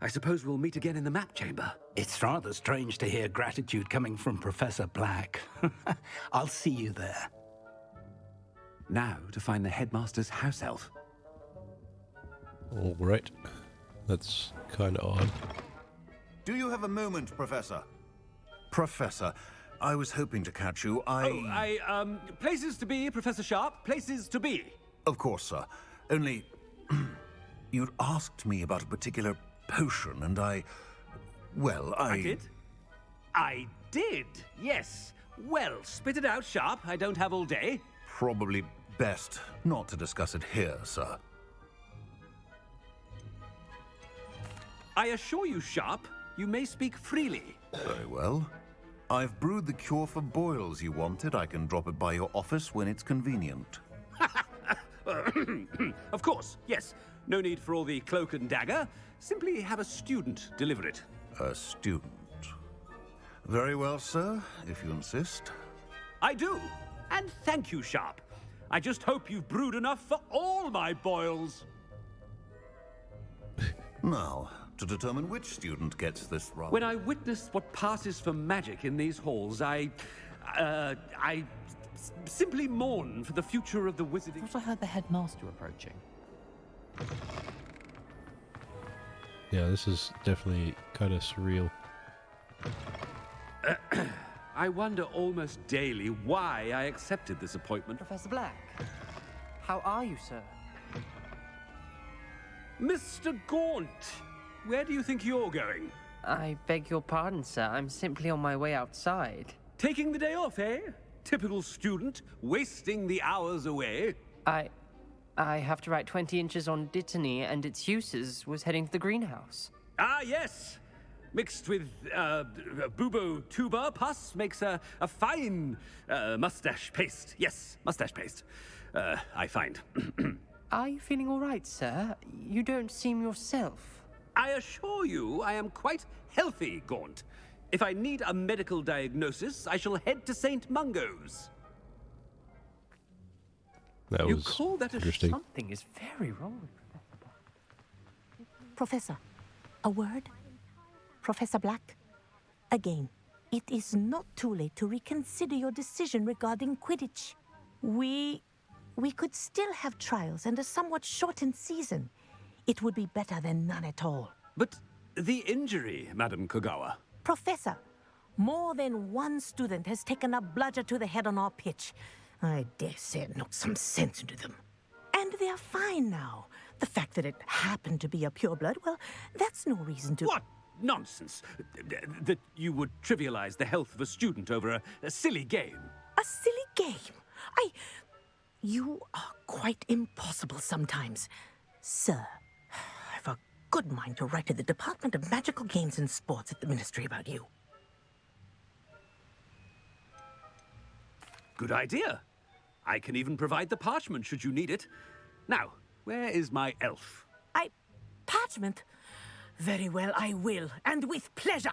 Speaker 16: I suppose we'll meet again in the map chamber.
Speaker 7: It's rather strange to hear gratitude coming from Professor Black. I'll see you there.
Speaker 16: Now to find the headmaster's house elf.
Speaker 2: All right. That's kind of odd.
Speaker 17: Do you have a moment, Professor? Professor, I was hoping to catch you.
Speaker 16: Places to be, Professor Sharp. Places to be.
Speaker 17: Of course, sir. Only, you'd asked me about a particular potion, and I
Speaker 16: did? I did, yes. Well, spit it out, Sharp. I don't have all day.
Speaker 17: Probably best not to discuss it here, sir.
Speaker 16: I assure you, Sharp, you may speak freely.
Speaker 17: Very well. I've brewed the cure for boils you wanted. I can drop it by your office when it's convenient.
Speaker 16: Of course, yes. No need for all the cloak and dagger. Simply have a student deliver it.
Speaker 17: A student. Very well, sir, if you insist.
Speaker 16: I do. And thank you, Sharp. I just hope you've brewed enough for all my boils.
Speaker 17: Now, to determine which student gets this right.
Speaker 16: When I witness what passes for magic in these halls, I simply mourn for the future of the wizarding.
Speaker 18: I thought I heard the headmaster approaching.
Speaker 2: Yeah, this is definitely kind of surreal.
Speaker 16: I wonder almost daily why I accepted this appointment.
Speaker 18: Professor Black, how are you, sir?
Speaker 16: Mr. Gaunt, where do you think you're going?
Speaker 18: I beg your pardon, sir. I'm simply on my way outside.
Speaker 16: Taking the day off, eh? Typical student, wasting the hours away.
Speaker 18: I have to write 20 inches on Dittany and its uses. Was heading to the greenhouse.
Speaker 16: Ah, yes. Mixed with bubo tuber pus makes a fine mustache paste. Yes, mustache paste. I find.
Speaker 18: Are you feeling all right, sir? You don't seem yourself.
Speaker 16: I assure you I am quite healthy, Gaunt. If I need a medical diagnosis, I shall head to St. Mungo's.
Speaker 2: That
Speaker 16: you
Speaker 2: was
Speaker 16: call that
Speaker 2: interesting.
Speaker 18: Something is very wrong with
Speaker 19: Professor, a word? Professor Black? Again, it is not too late to reconsider your decision regarding Quidditch. We could still have trials and a somewhat shortened season. It would be better than none at all.
Speaker 16: But the injury, Madam Kogawa.
Speaker 19: Professor, more than one student has taken a bludger to the head on our pitch. I dare say it knocked some sense into them. And they're fine now. The fact that it happened to be a pureblood, well, that's no reason to...
Speaker 16: What nonsense! That you would trivialize the health of a student over a silly game.
Speaker 19: A silly game? You are quite impossible sometimes. Sir, I've a good mind to write to the Department of Magical Games and Sports at the Ministry about you.
Speaker 16: Good idea. I can even provide the parchment should you need it. Now, where is my elf?
Speaker 19: Parchment? Very well, I will, and with pleasure.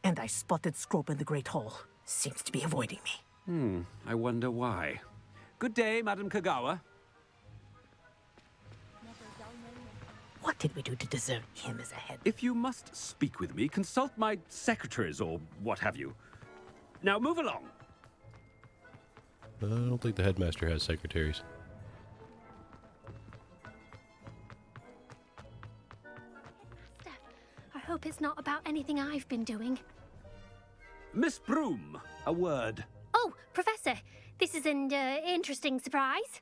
Speaker 19: And I spotted Scrope in the Great Hall. Seems to be avoiding me.
Speaker 16: I wonder why. Good day, Madam Kogawa.
Speaker 19: What did we do to deserve him as a head?
Speaker 16: If you must speak with me, consult my secretaries or what have you. Now move along.
Speaker 2: I don't think the headmaster has secretaries.
Speaker 6: I hope it's not about anything I've been doing.
Speaker 16: Miss Broom, a word.
Speaker 6: Oh, Professor, this is an interesting surprise.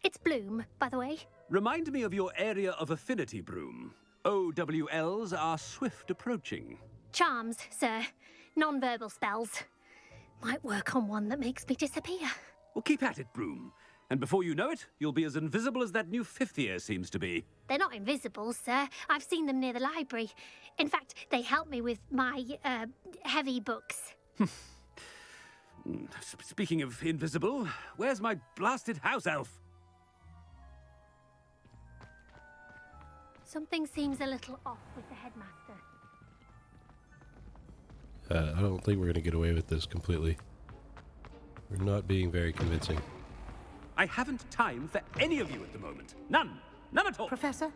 Speaker 6: It's Bloom, by the way.
Speaker 16: Remind me of your area of affinity, Broom. OWLs are swift approaching.
Speaker 6: Charms, sir. Non-verbal spells. Might work on one that makes me disappear.
Speaker 16: Well, keep at it, Broom. And before you know it, you'll be as invisible as that new fifth year seems to be.
Speaker 6: They're not invisible, sir. I've seen them near the library. In fact, they help me with my, heavy books.
Speaker 16: Speaking of invisible, where's my blasted house elf?
Speaker 6: Something seems a little off with the headmaster.
Speaker 2: I don't think we're going to get away with this completely. We're not being very convincing.
Speaker 16: I haven't time for any of you at the moment. None. None at all.
Speaker 20: Professor,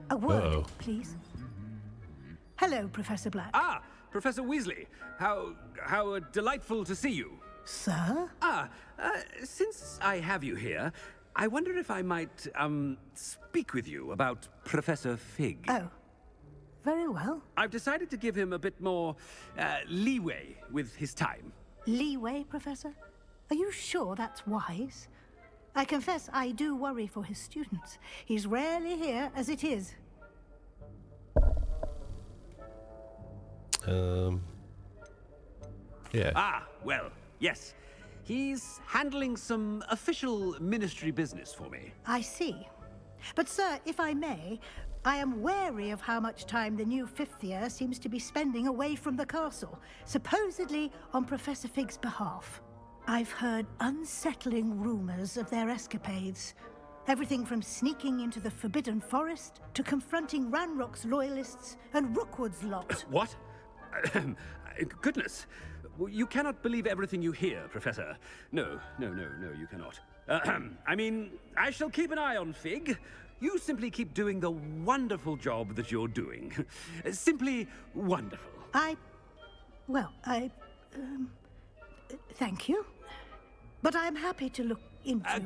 Speaker 20: a word,
Speaker 2: Uh-oh.
Speaker 20: please. Hello, Professor Black.
Speaker 16: Ah, Professor Weasley. How delightful to see you.
Speaker 20: Sir?
Speaker 16: Since I have you here, I wonder if I might, speak with you about Professor Figg.
Speaker 20: Oh, very well.
Speaker 16: I've decided to give him a bit more, leeway with his time.
Speaker 20: Leeway, Professor? Are you sure that's wise? I confess I do worry for his students. He's rarely here as it is.
Speaker 2: Yeah.
Speaker 16: Ah, well, yes. He's handling some official ministry business for me.
Speaker 20: I see. But, sir, if I may, I am wary of how much time the new fifth year seems to be spending away from the castle, supposedly on Professor Figg's behalf. I've heard unsettling rumors of their escapades. Everything from sneaking into the Forbidden Forest to confronting Ranrock's loyalists and Rookwood's lot.
Speaker 16: What? Goodness. You cannot believe everything you hear, Professor. No, you cannot. I mean, I shall keep an eye on Figg. You simply keep doing the wonderful job that you're doing. Simply wonderful.
Speaker 20: Thank you. But I'm happy to look into...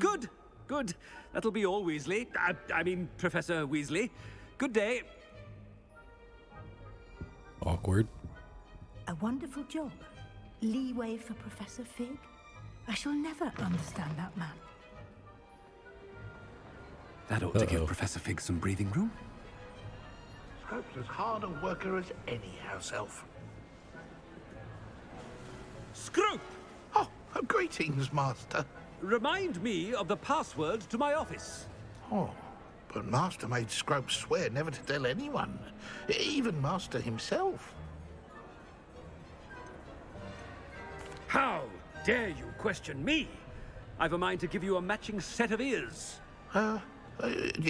Speaker 16: Good. That'll be all, Weasley. I mean, Professor Weasley. Good day.
Speaker 2: Awkward.
Speaker 20: A wonderful job. Leeway for Professor Figg. I shall never understand that man.
Speaker 16: That ought to give Professor Figg some breathing room.
Speaker 8: Scrope's as hard a worker as any house elf.
Speaker 16: Scrope!
Speaker 8: Oh, greetings, Master.
Speaker 16: Remind me of the password to my office.
Speaker 8: Oh, but Master made Scrope swear never to tell anyone, even Master himself.
Speaker 16: How dare you question me? I've a mind to give you a matching set of ears.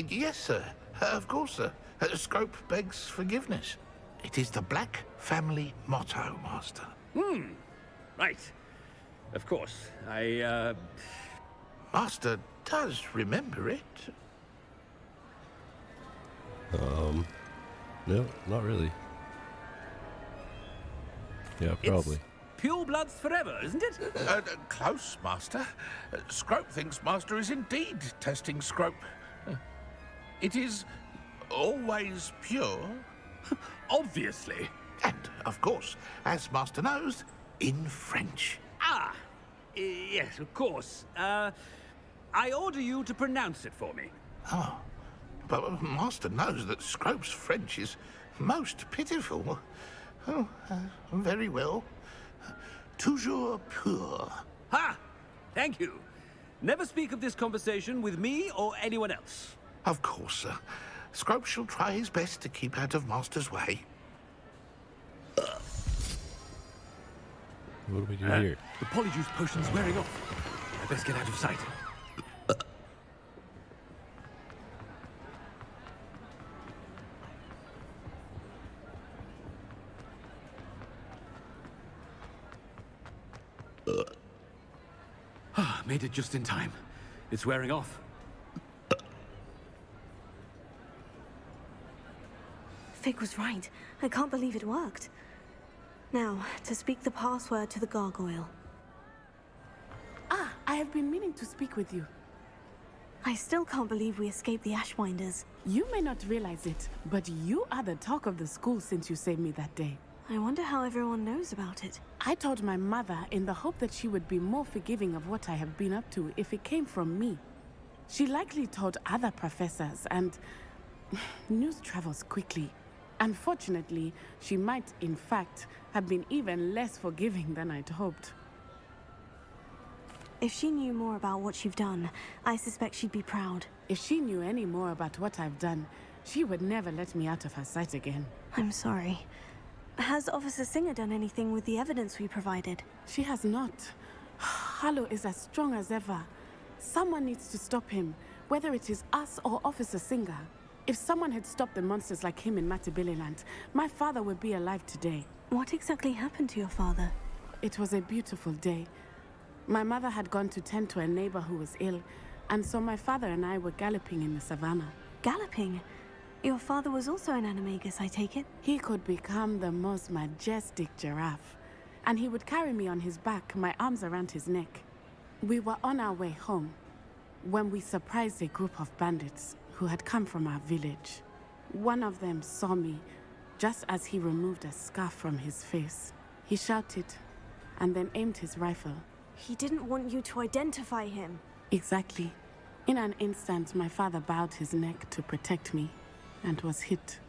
Speaker 8: Yes, sir. Of course, sir. Scrope begs forgiveness. It is the Black family motto, Master.
Speaker 16: Right. Of course.
Speaker 8: Master does remember it.
Speaker 2: No, not really. Yeah, probably.
Speaker 16: Pure bloods forever, isn't it?
Speaker 8: Close, Master. Scrope thinks Master is indeed testing Scrope. It is always pure.
Speaker 16: Obviously.
Speaker 8: And, of course, as Master knows, in French.
Speaker 16: Yes, of course. I order you to pronounce it for me.
Speaker 8: Oh, but Master knows that Scrope's French is most pitiful. Oh, very well. Toujours pur.
Speaker 16: Ha! Thank you. Never speak of this conversation with me or anyone else.
Speaker 8: Of course, sir. Scrope shall try his best to keep out of Master's way.
Speaker 2: What do we do here?
Speaker 16: The polyjuice potion's wearing off. I best get out of sight. Made it just in time. It's wearing off.
Speaker 4: Figg was right. I can't believe it worked. Now, to speak the password to the gargoyle.
Speaker 5: I have been meaning to speak with you.
Speaker 4: I still can't believe we escaped the Ashwinders.
Speaker 5: You may not realize it, but you are the talk of the school since you saved me that day.
Speaker 4: I wonder how everyone knows about it.
Speaker 5: I told my mother in the hope that she would be more forgiving of what I have been up to if it came from me. She likely told other professors, and news travels quickly. Unfortunately, she might, in fact, have been even less forgiving than I'd hoped.
Speaker 4: If she knew more about what you've done, I suspect she'd be proud.
Speaker 5: If she knew any more about what I've done, she would never let me out of her sight again.
Speaker 4: I'm sorry. Has Officer Singer done anything with the evidence we provided?
Speaker 5: She has not. Harlow is as strong as ever. Someone needs to stop him, whether it is us or Officer Singer. If someone had stopped the monsters like him in Matabeleland, my father would be alive today.
Speaker 4: What exactly happened to your father?
Speaker 5: It was a beautiful day. My mother had gone to tend to a neighbor who was ill, and so my father and I were galloping in the savannah.
Speaker 4: Galloping? Your father was also an animagus, I take it?
Speaker 5: He could become the most majestic giraffe, and he would carry me on his back, my arms around his neck. We were on our way home when we surprised a group of bandits who had come from our village. One of them saw me just as he removed a scarf from his face. He shouted and then aimed his rifle.
Speaker 4: He didn't want you to identify him.
Speaker 5: Exactly. In an instant, my father bowed his neck to protect me and was hit.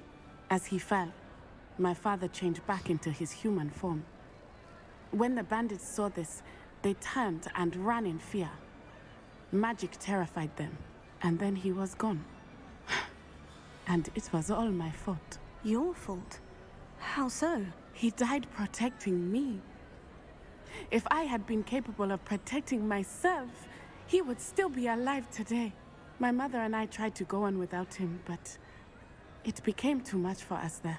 Speaker 5: As he fell, my father changed back into his human form. When the bandits saw this, they turned and ran in fear. Magic terrified them, and then he was gone. And it was all my fault.
Speaker 4: Your fault? How so?
Speaker 5: He died protecting me. If I had been capable of protecting myself, he would still be alive today. My mother and I tried to go on without him, but it became too much for us there.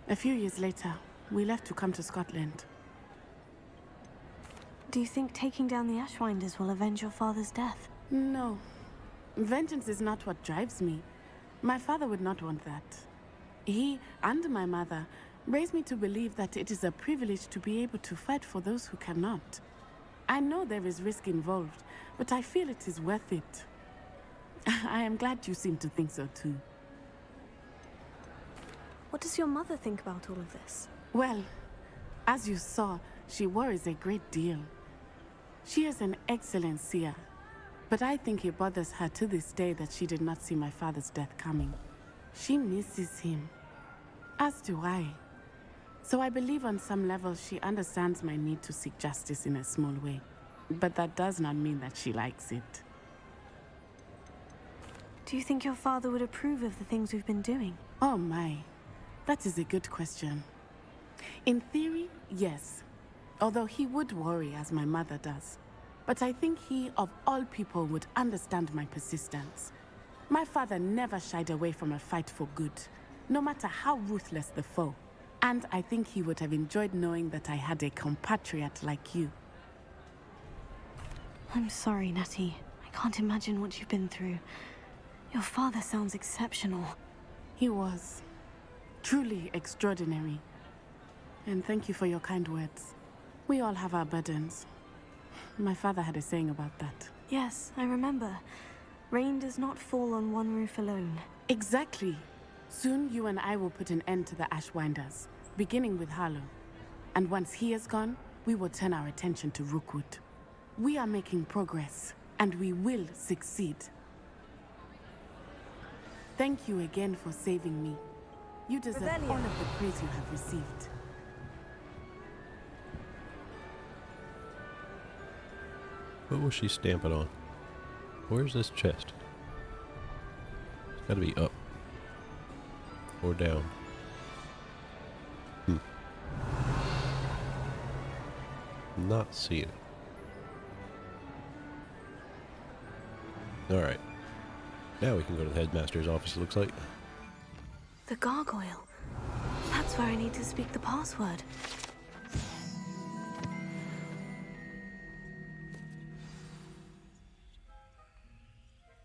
Speaker 5: A few years later, we left to come to Scotland.
Speaker 4: Do you think taking down the Ashwinders will avenge your father's death?
Speaker 5: No. Vengeance is not what drives me. My father would not want that. He and my mother raised me to believe that it is a privilege to be able to fight for those who cannot. I know there is risk involved, but I feel it is worth it. I am glad you seem to think so too.
Speaker 4: What does your mother think about all of this?
Speaker 5: Well, as you saw, she worries a great deal. She is an excellent seer, but I think it bothers her to this day that she did not see my father's death coming. She misses him, as do I. So I believe on some level she understands my need to seek justice in a small way. But that does not mean that she likes it.
Speaker 4: Do you think your father would approve of the things we've been doing?
Speaker 5: Oh my, that is a good question. In theory, yes. Although he would worry, as my mother does. But I think he, of all people, would understand my persistence. My father never shied away from a fight for good, no matter how ruthless the foe. And I think he would have enjoyed knowing that I had a compatriot like you.
Speaker 4: I'm sorry, Natty. I can't imagine what you've been through. Your father sounds exceptional.
Speaker 5: He was. Truly extraordinary. And thank you for your kind words. We all have our burdens. My father had a saying about that.
Speaker 4: Yes, I remember. Rain does not fall on one roof alone.
Speaker 5: Exactly. Soon you and I will put an end to the Ashwinders, beginning with Harlow. And once he is gone, we will turn our attention to Rookwood. We are making progress, and we will succeed. Thank you again for saving me. You deserve all of the praise you have received.
Speaker 2: What was she stamping on? Where's this chest? It's gotta be up. Or down. Not seeing it. Alright. Now we can go to the Headmaster's office, it looks like.
Speaker 4: The gargoyle. That's where I need to speak the password.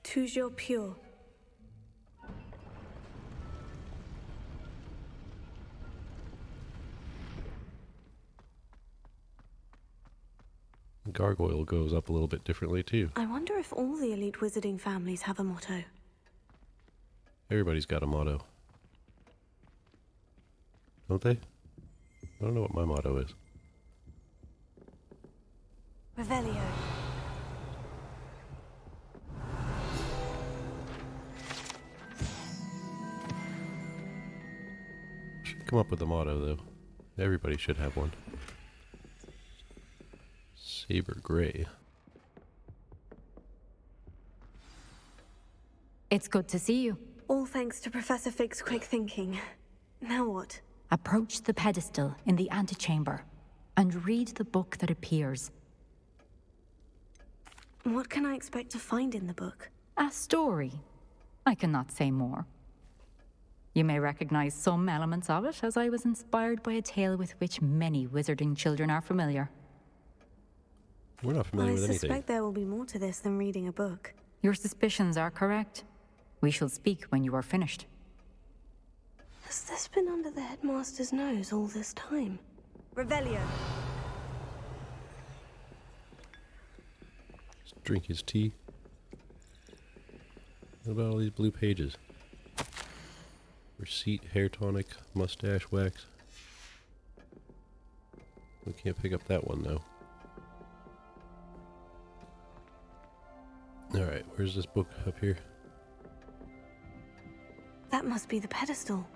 Speaker 4: Toujours pure.
Speaker 2: Gargoyle goes up a little bit differently too.
Speaker 4: I wonder if all the elite wizarding families have a motto.
Speaker 2: Everybody's got a motto. Don't they? I don't know what my motto is.
Speaker 4: Revelio.
Speaker 2: Should come up with a motto though. Everybody should have one. Saber Gray.
Speaker 1: It's good to see you.
Speaker 4: All thanks to Professor Figg's quick thinking. Now what?
Speaker 1: Approach the pedestal in the antechamber and read the book that appears.
Speaker 4: What can I expect to find in the book?
Speaker 1: A story. I cannot say more. You may recognize some elements of it, as I was inspired by a tale with which many wizarding children are familiar.
Speaker 2: We're not familiar with anything.
Speaker 4: I suspect there will be more to this than reading a book.
Speaker 1: Your suspicions are correct. We shall speak when you are finished.
Speaker 4: Has this been under the Headmaster's nose all this time? Revelio.
Speaker 2: Just drink his tea. What about all these blue pages? Receipt, hair tonic, mustache wax. We can't pick up that one though. Alright, where's this book up here?
Speaker 4: That must be the pedestal.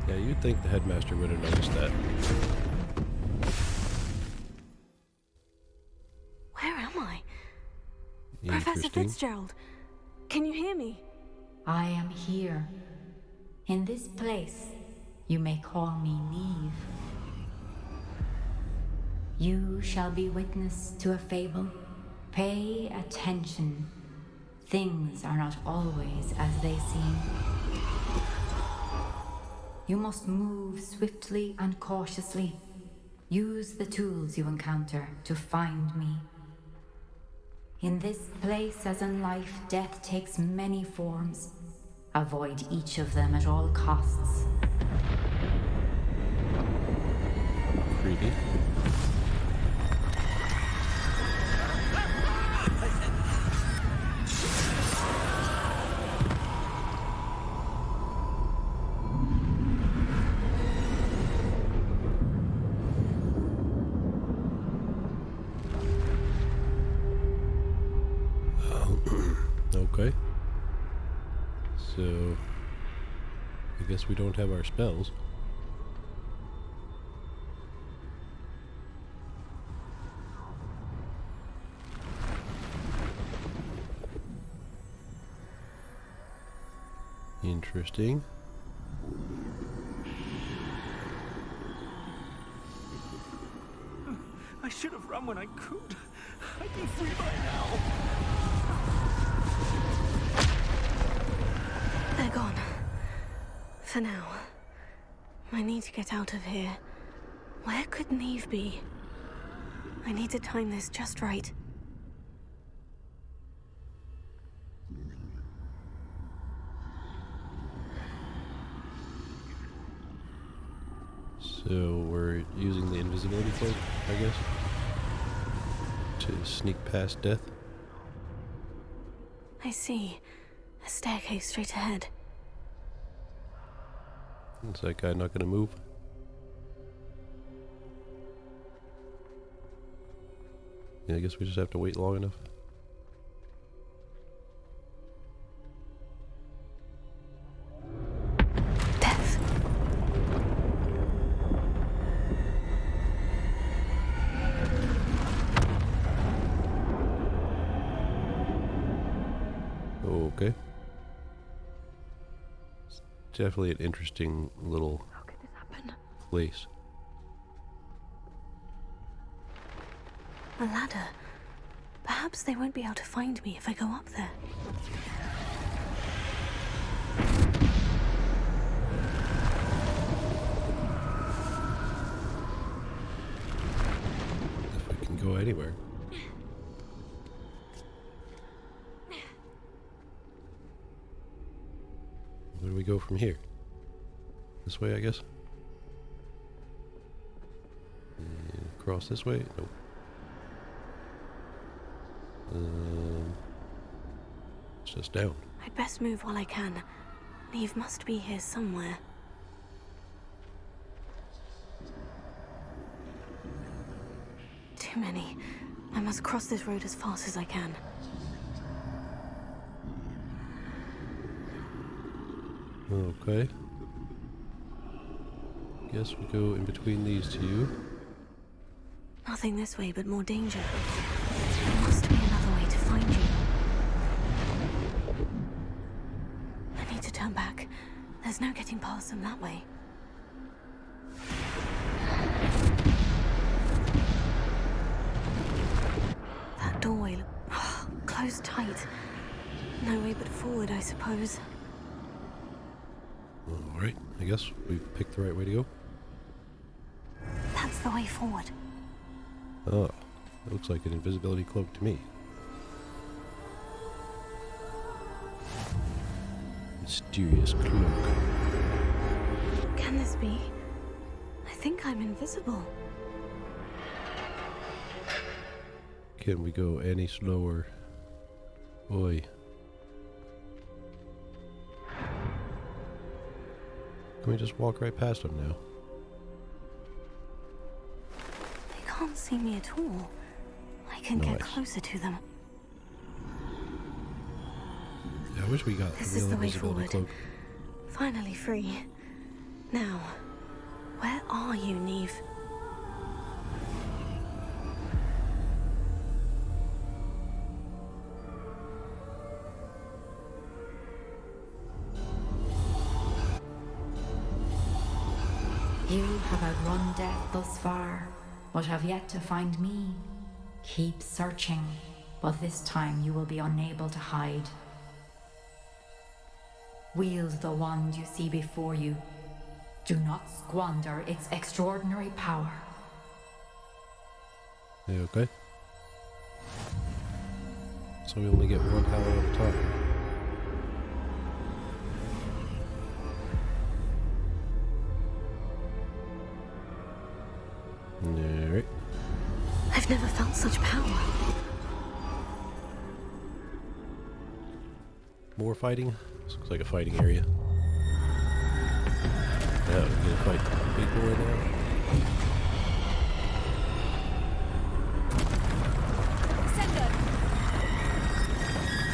Speaker 2: Yeah, you'd think the Headmaster would have noticed that.
Speaker 4: Where am I? Professor
Speaker 2: Interesting.
Speaker 4: Fitzgerald, can you hear me?
Speaker 1: I am here. In this place, you may call me Neve. You shall be witness to a fable. Pay attention. Things are not always as they seem. You must move swiftly and cautiously. Use the tools you encounter to find me. In this place, as in life, death takes many forms. Avoid each of them at all costs.
Speaker 2: Creepy. Okay. So, I guess we don't have our spells. Interesting.
Speaker 9: I should have run when I could. I'd be free by now.
Speaker 4: They're gone. For now. I need to get out of here. Where could Neve be? I need to time this just right.
Speaker 2: So we're using the invisibility cloak, I guess, to sneak past death.
Speaker 4: I see. A staircase straight ahead.
Speaker 2: Is that guy not going to move? Yeah, I guess we just have to wait long enough. Okay. It's definitely an interesting little place.
Speaker 4: A ladder. Perhaps they won't be able to find me if I go up there.
Speaker 2: If we can go anywhere. Where do we go from here? This way, I guess? And across this way? Nope. It's just down.
Speaker 4: I'd best move while I can. Neve must be here somewhere. Too many. I must cross this road as fast as I can.
Speaker 2: Okay. Guess we go in between these two.
Speaker 4: Nothing this way but more danger. There must be another way to find you. I need to turn back. There's no getting past them that way. That doorway closed tight. No way but forward, I suppose.
Speaker 2: Alright, I guess we picked the right way to go.
Speaker 4: That's the way forward.
Speaker 2: Oh, it looks like an invisibility cloak to me. Mysterious cloak.
Speaker 4: Can this be? I think I'm invisible.
Speaker 2: Can we go any slower? Oi. Can we just walk right past them now?
Speaker 4: They can't see me at all. I can get closer to them.
Speaker 2: Yeah, I wish we got
Speaker 4: This
Speaker 2: a
Speaker 4: is
Speaker 2: real
Speaker 4: the way
Speaker 2: invisibility
Speaker 4: forward.
Speaker 2: cloak.
Speaker 4: Finally free. Now, where are you, Neve?
Speaker 1: You have outrun death thus far, but have yet to find me. Keep searching, but this time you will be unable to hide. Wield the wand you see before you. Do not squander its extraordinary power.
Speaker 2: You okay? So we only get one Hallow at a time. Alright.
Speaker 4: I've never felt such power.
Speaker 2: More fighting? This looks like a fighting area. Yeah, we're gonna fight big boy now.
Speaker 21: Descender!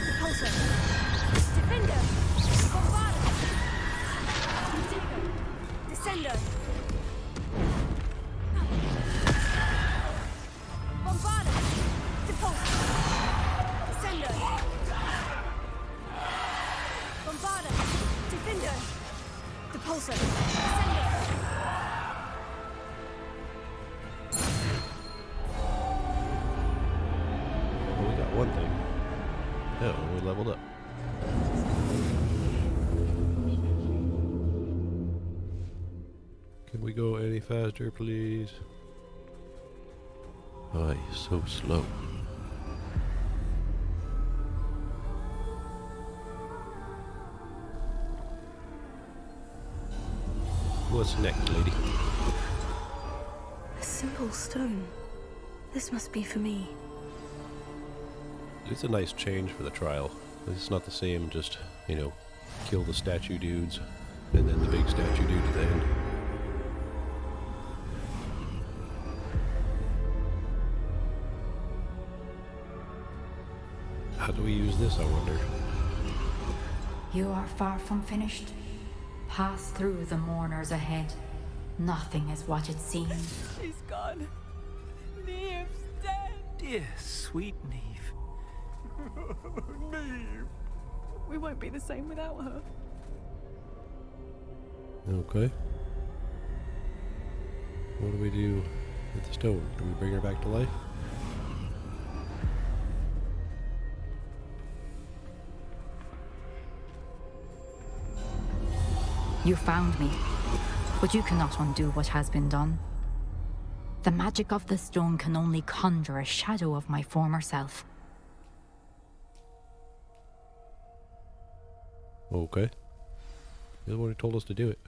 Speaker 21: Repulsor! Defender! Bombarder! Descender! Bombarder! Repulsor! Descender! Bombarder! Defender! Repulsor! Descender!
Speaker 2: Well, we got one thing. Oh, we leveled up. Can we go any faster, please? Oh, he's so slow. What's next, lady?
Speaker 4: A simple stone. This must be for me.
Speaker 2: It's a nice change for the trial. It's not the same, just, you know, kill the statue dudes, and then the big statue dude at the end. How do we use this, I wonder?
Speaker 1: You are far from finished. Pass through the mourners ahead. Nothing is what it seems.
Speaker 11: She's gone. Neve's dead. Dear sweet Neve.
Speaker 15: Neve.
Speaker 11: We won't be the same without her.
Speaker 2: Okay. What do we do with the stone? Do we bring her back to life?
Speaker 1: You found me, but you cannot undo what has been done. The magic of the stone can only conjure a shadow of my former self.
Speaker 2: Okay. You're the one who told us to do it.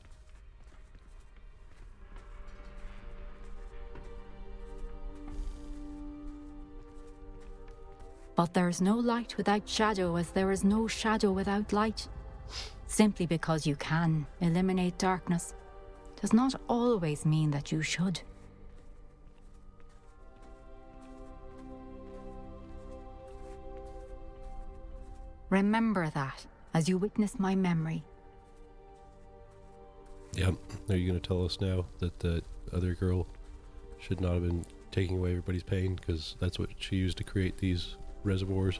Speaker 1: But there is no light without shadow, as there is no shadow without light. Simply because you can eliminate darkness does not always mean that you should. Remember that as you witness my memory.
Speaker 2: Yep. Are you going to tell us now that the other girl should not have been taking away everybody's pain, because that's what she used to create these reservoirs?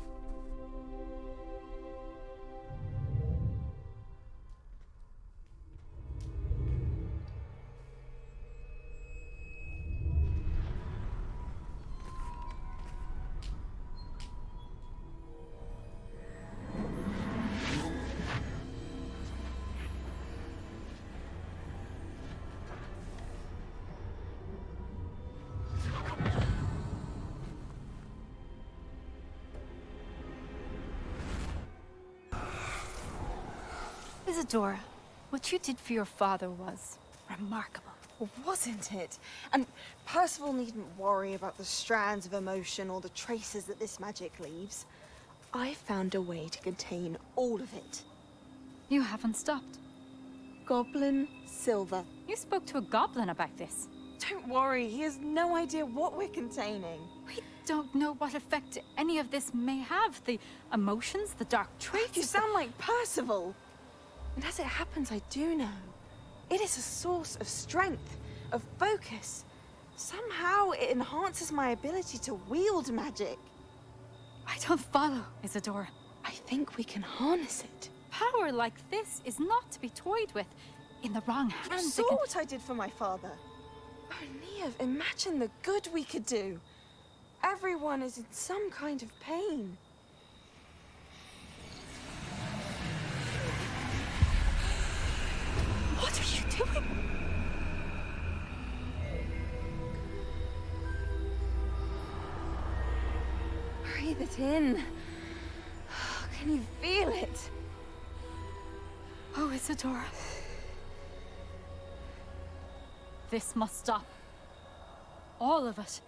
Speaker 22: Isadora, what you did for your father was remarkable.
Speaker 23: Well, wasn't it? And Percival needn't worry about the strands of emotion or the traces that this magic leaves. I found a way to contain all of it.
Speaker 22: You haven't stopped.
Speaker 23: Goblin Silver.
Speaker 22: You spoke to a goblin about this.
Speaker 23: Don't worry, he has no idea what we're containing.
Speaker 22: We don't know what effect any of this may have. The emotions, the dark traits.
Speaker 23: You sound like Percival. And as it happens, I do know. It is a source of strength, of focus. Somehow it enhances my ability to wield magic.
Speaker 22: I don't follow, Isadora.
Speaker 23: I think we can harness it.
Speaker 22: Power like this is not to be toyed with.
Speaker 1: in the wrong
Speaker 23: You
Speaker 1: hands.
Speaker 23: saw what I did for my father. Oh, Neve, imagine the good we could do. Everyone is in some kind of pain.
Speaker 1: What are you doing?
Speaker 23: Breathe it in. Can you feel it?
Speaker 1: Oh, Isadora. This must stop. All of it.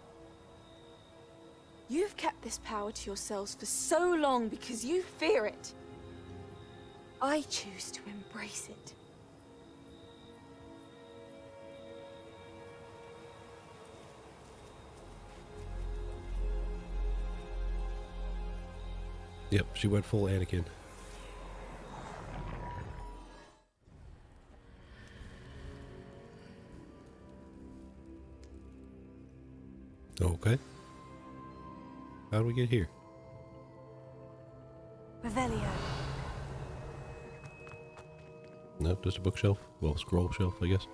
Speaker 23: You've kept this power to yourselves for so long because you fear it. I choose to embrace it.
Speaker 2: Yep, she went full Anakin. Okay. How do we get here?
Speaker 4: Revelio.
Speaker 2: Nope, just a bookshelf. Well, scroll shelf, I guess.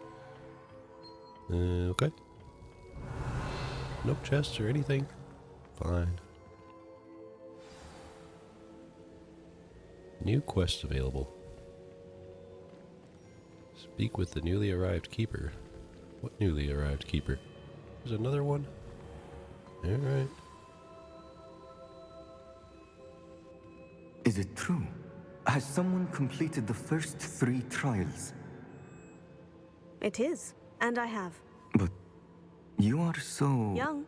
Speaker 2: Okay. No chests or anything. Fine. New quests available. Speak with the newly arrived keeper. What newly arrived keeper? There's another one? Alright.
Speaker 3: Is it true? Has someone completed the first 3 trials?
Speaker 4: It is, and I have.
Speaker 3: But you are so...
Speaker 4: Young.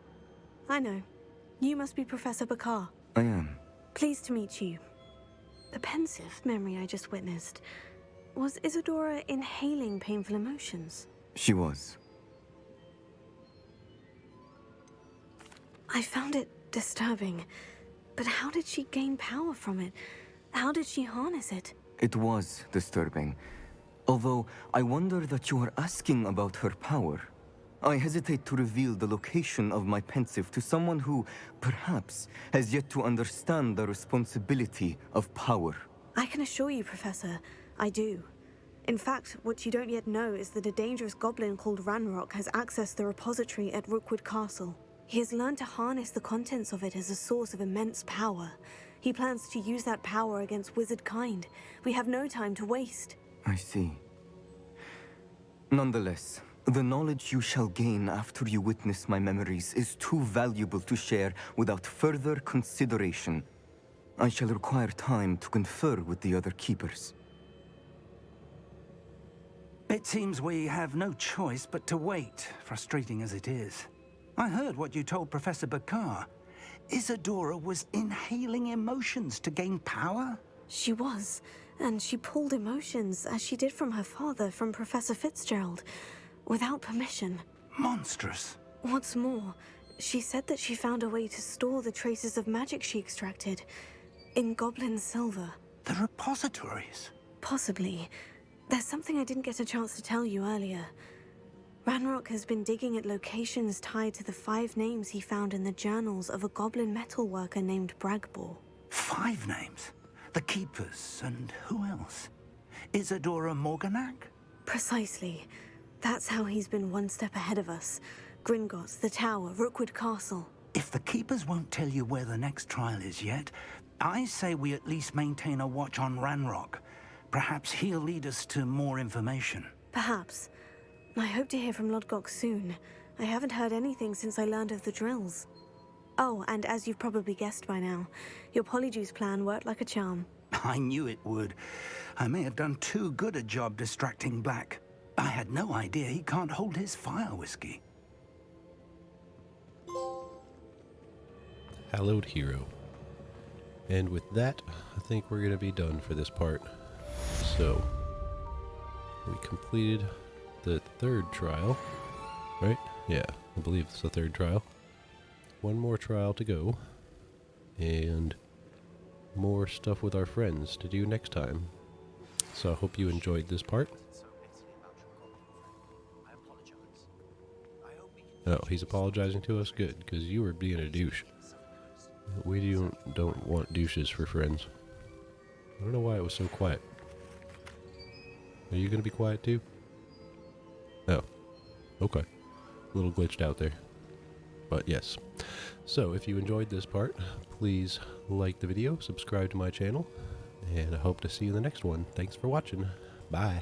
Speaker 4: I know. You must be Professor Bakar.
Speaker 3: I am.
Speaker 4: Pleased to meet you. The pensive memory I just witnessed. Was Isadora inhaling painful emotions?
Speaker 3: She was.
Speaker 4: I found it disturbing. But how did she gain power from it? How did she harness it?
Speaker 3: It was disturbing. Although, I wonder that you are asking about her power. I hesitate to reveal the location of my pensive to someone who, perhaps, has yet to understand the responsibility of power.
Speaker 4: I can assure you, Professor, I do. In fact, what you don't yet know is that a dangerous goblin called Ranrock has accessed the repository at Rookwood Castle. He has learned to harness the contents of it as a source of immense power. He plans to use that power against wizard kind. We have no time to waste.
Speaker 3: I see. Nonetheless, the knowledge you shall gain after you witness my memories is too valuable to share without further consideration. I shall require time to confer with the other keepers.
Speaker 10: It seems we have no choice but to wait, frustrating as it is. I heard what you told Professor Bakar. Isadora was inhaling emotions to gain power?
Speaker 4: She was, and she pulled emotions, as she did from her father, from Professor Fitzgerald, without permission.
Speaker 10: Monstrous.
Speaker 4: What's more, she said that she found a way to store the traces of magic she extracted in goblin silver.
Speaker 10: The repositories?
Speaker 4: Possibly. There's something I didn't get a chance to tell you earlier. Ranrock has been digging at locations tied to the 5 names he found in the journals of a goblin metalworker named Bragbor.
Speaker 10: 5 names? The Keepers, and who else? Isadora Morganac?
Speaker 4: Precisely. That's how he's been one step ahead of us. Gringotts, the Tower, Rookwood Castle.
Speaker 10: If the Keepers won't tell you where the next trial is yet, I say we at least maintain a watch on Ranrock. Perhaps he'll lead us to more information.
Speaker 4: Perhaps. I hope to hear from Lodgok soon. I haven't heard anything since I learned of the drills. Oh, and as you've probably guessed by now, your polyjuice plan worked like a charm.
Speaker 10: I knew it would. I may have done too good a job distracting Black. I had no idea he can't hold his fire whiskey.
Speaker 2: Hallowed Hero. And with that, I think we're going to be done for this part. So, we completed the 3rd trial, right? Yeah, I believe it's the 3rd trial. 1 more trial to go, and more stuff with our friends to do next time. So I hope you enjoyed this part. Oh, he's apologizing to us? Good, because you were being a douche. We don't want douches for friends. I don't know why it was so quiet. Are you going to be quiet too? Okay. A little glitched out there. But yes. So if you enjoyed this part, please like the video, subscribe to my channel, and I hope to see you in the next one. Thanks for watching. Bye.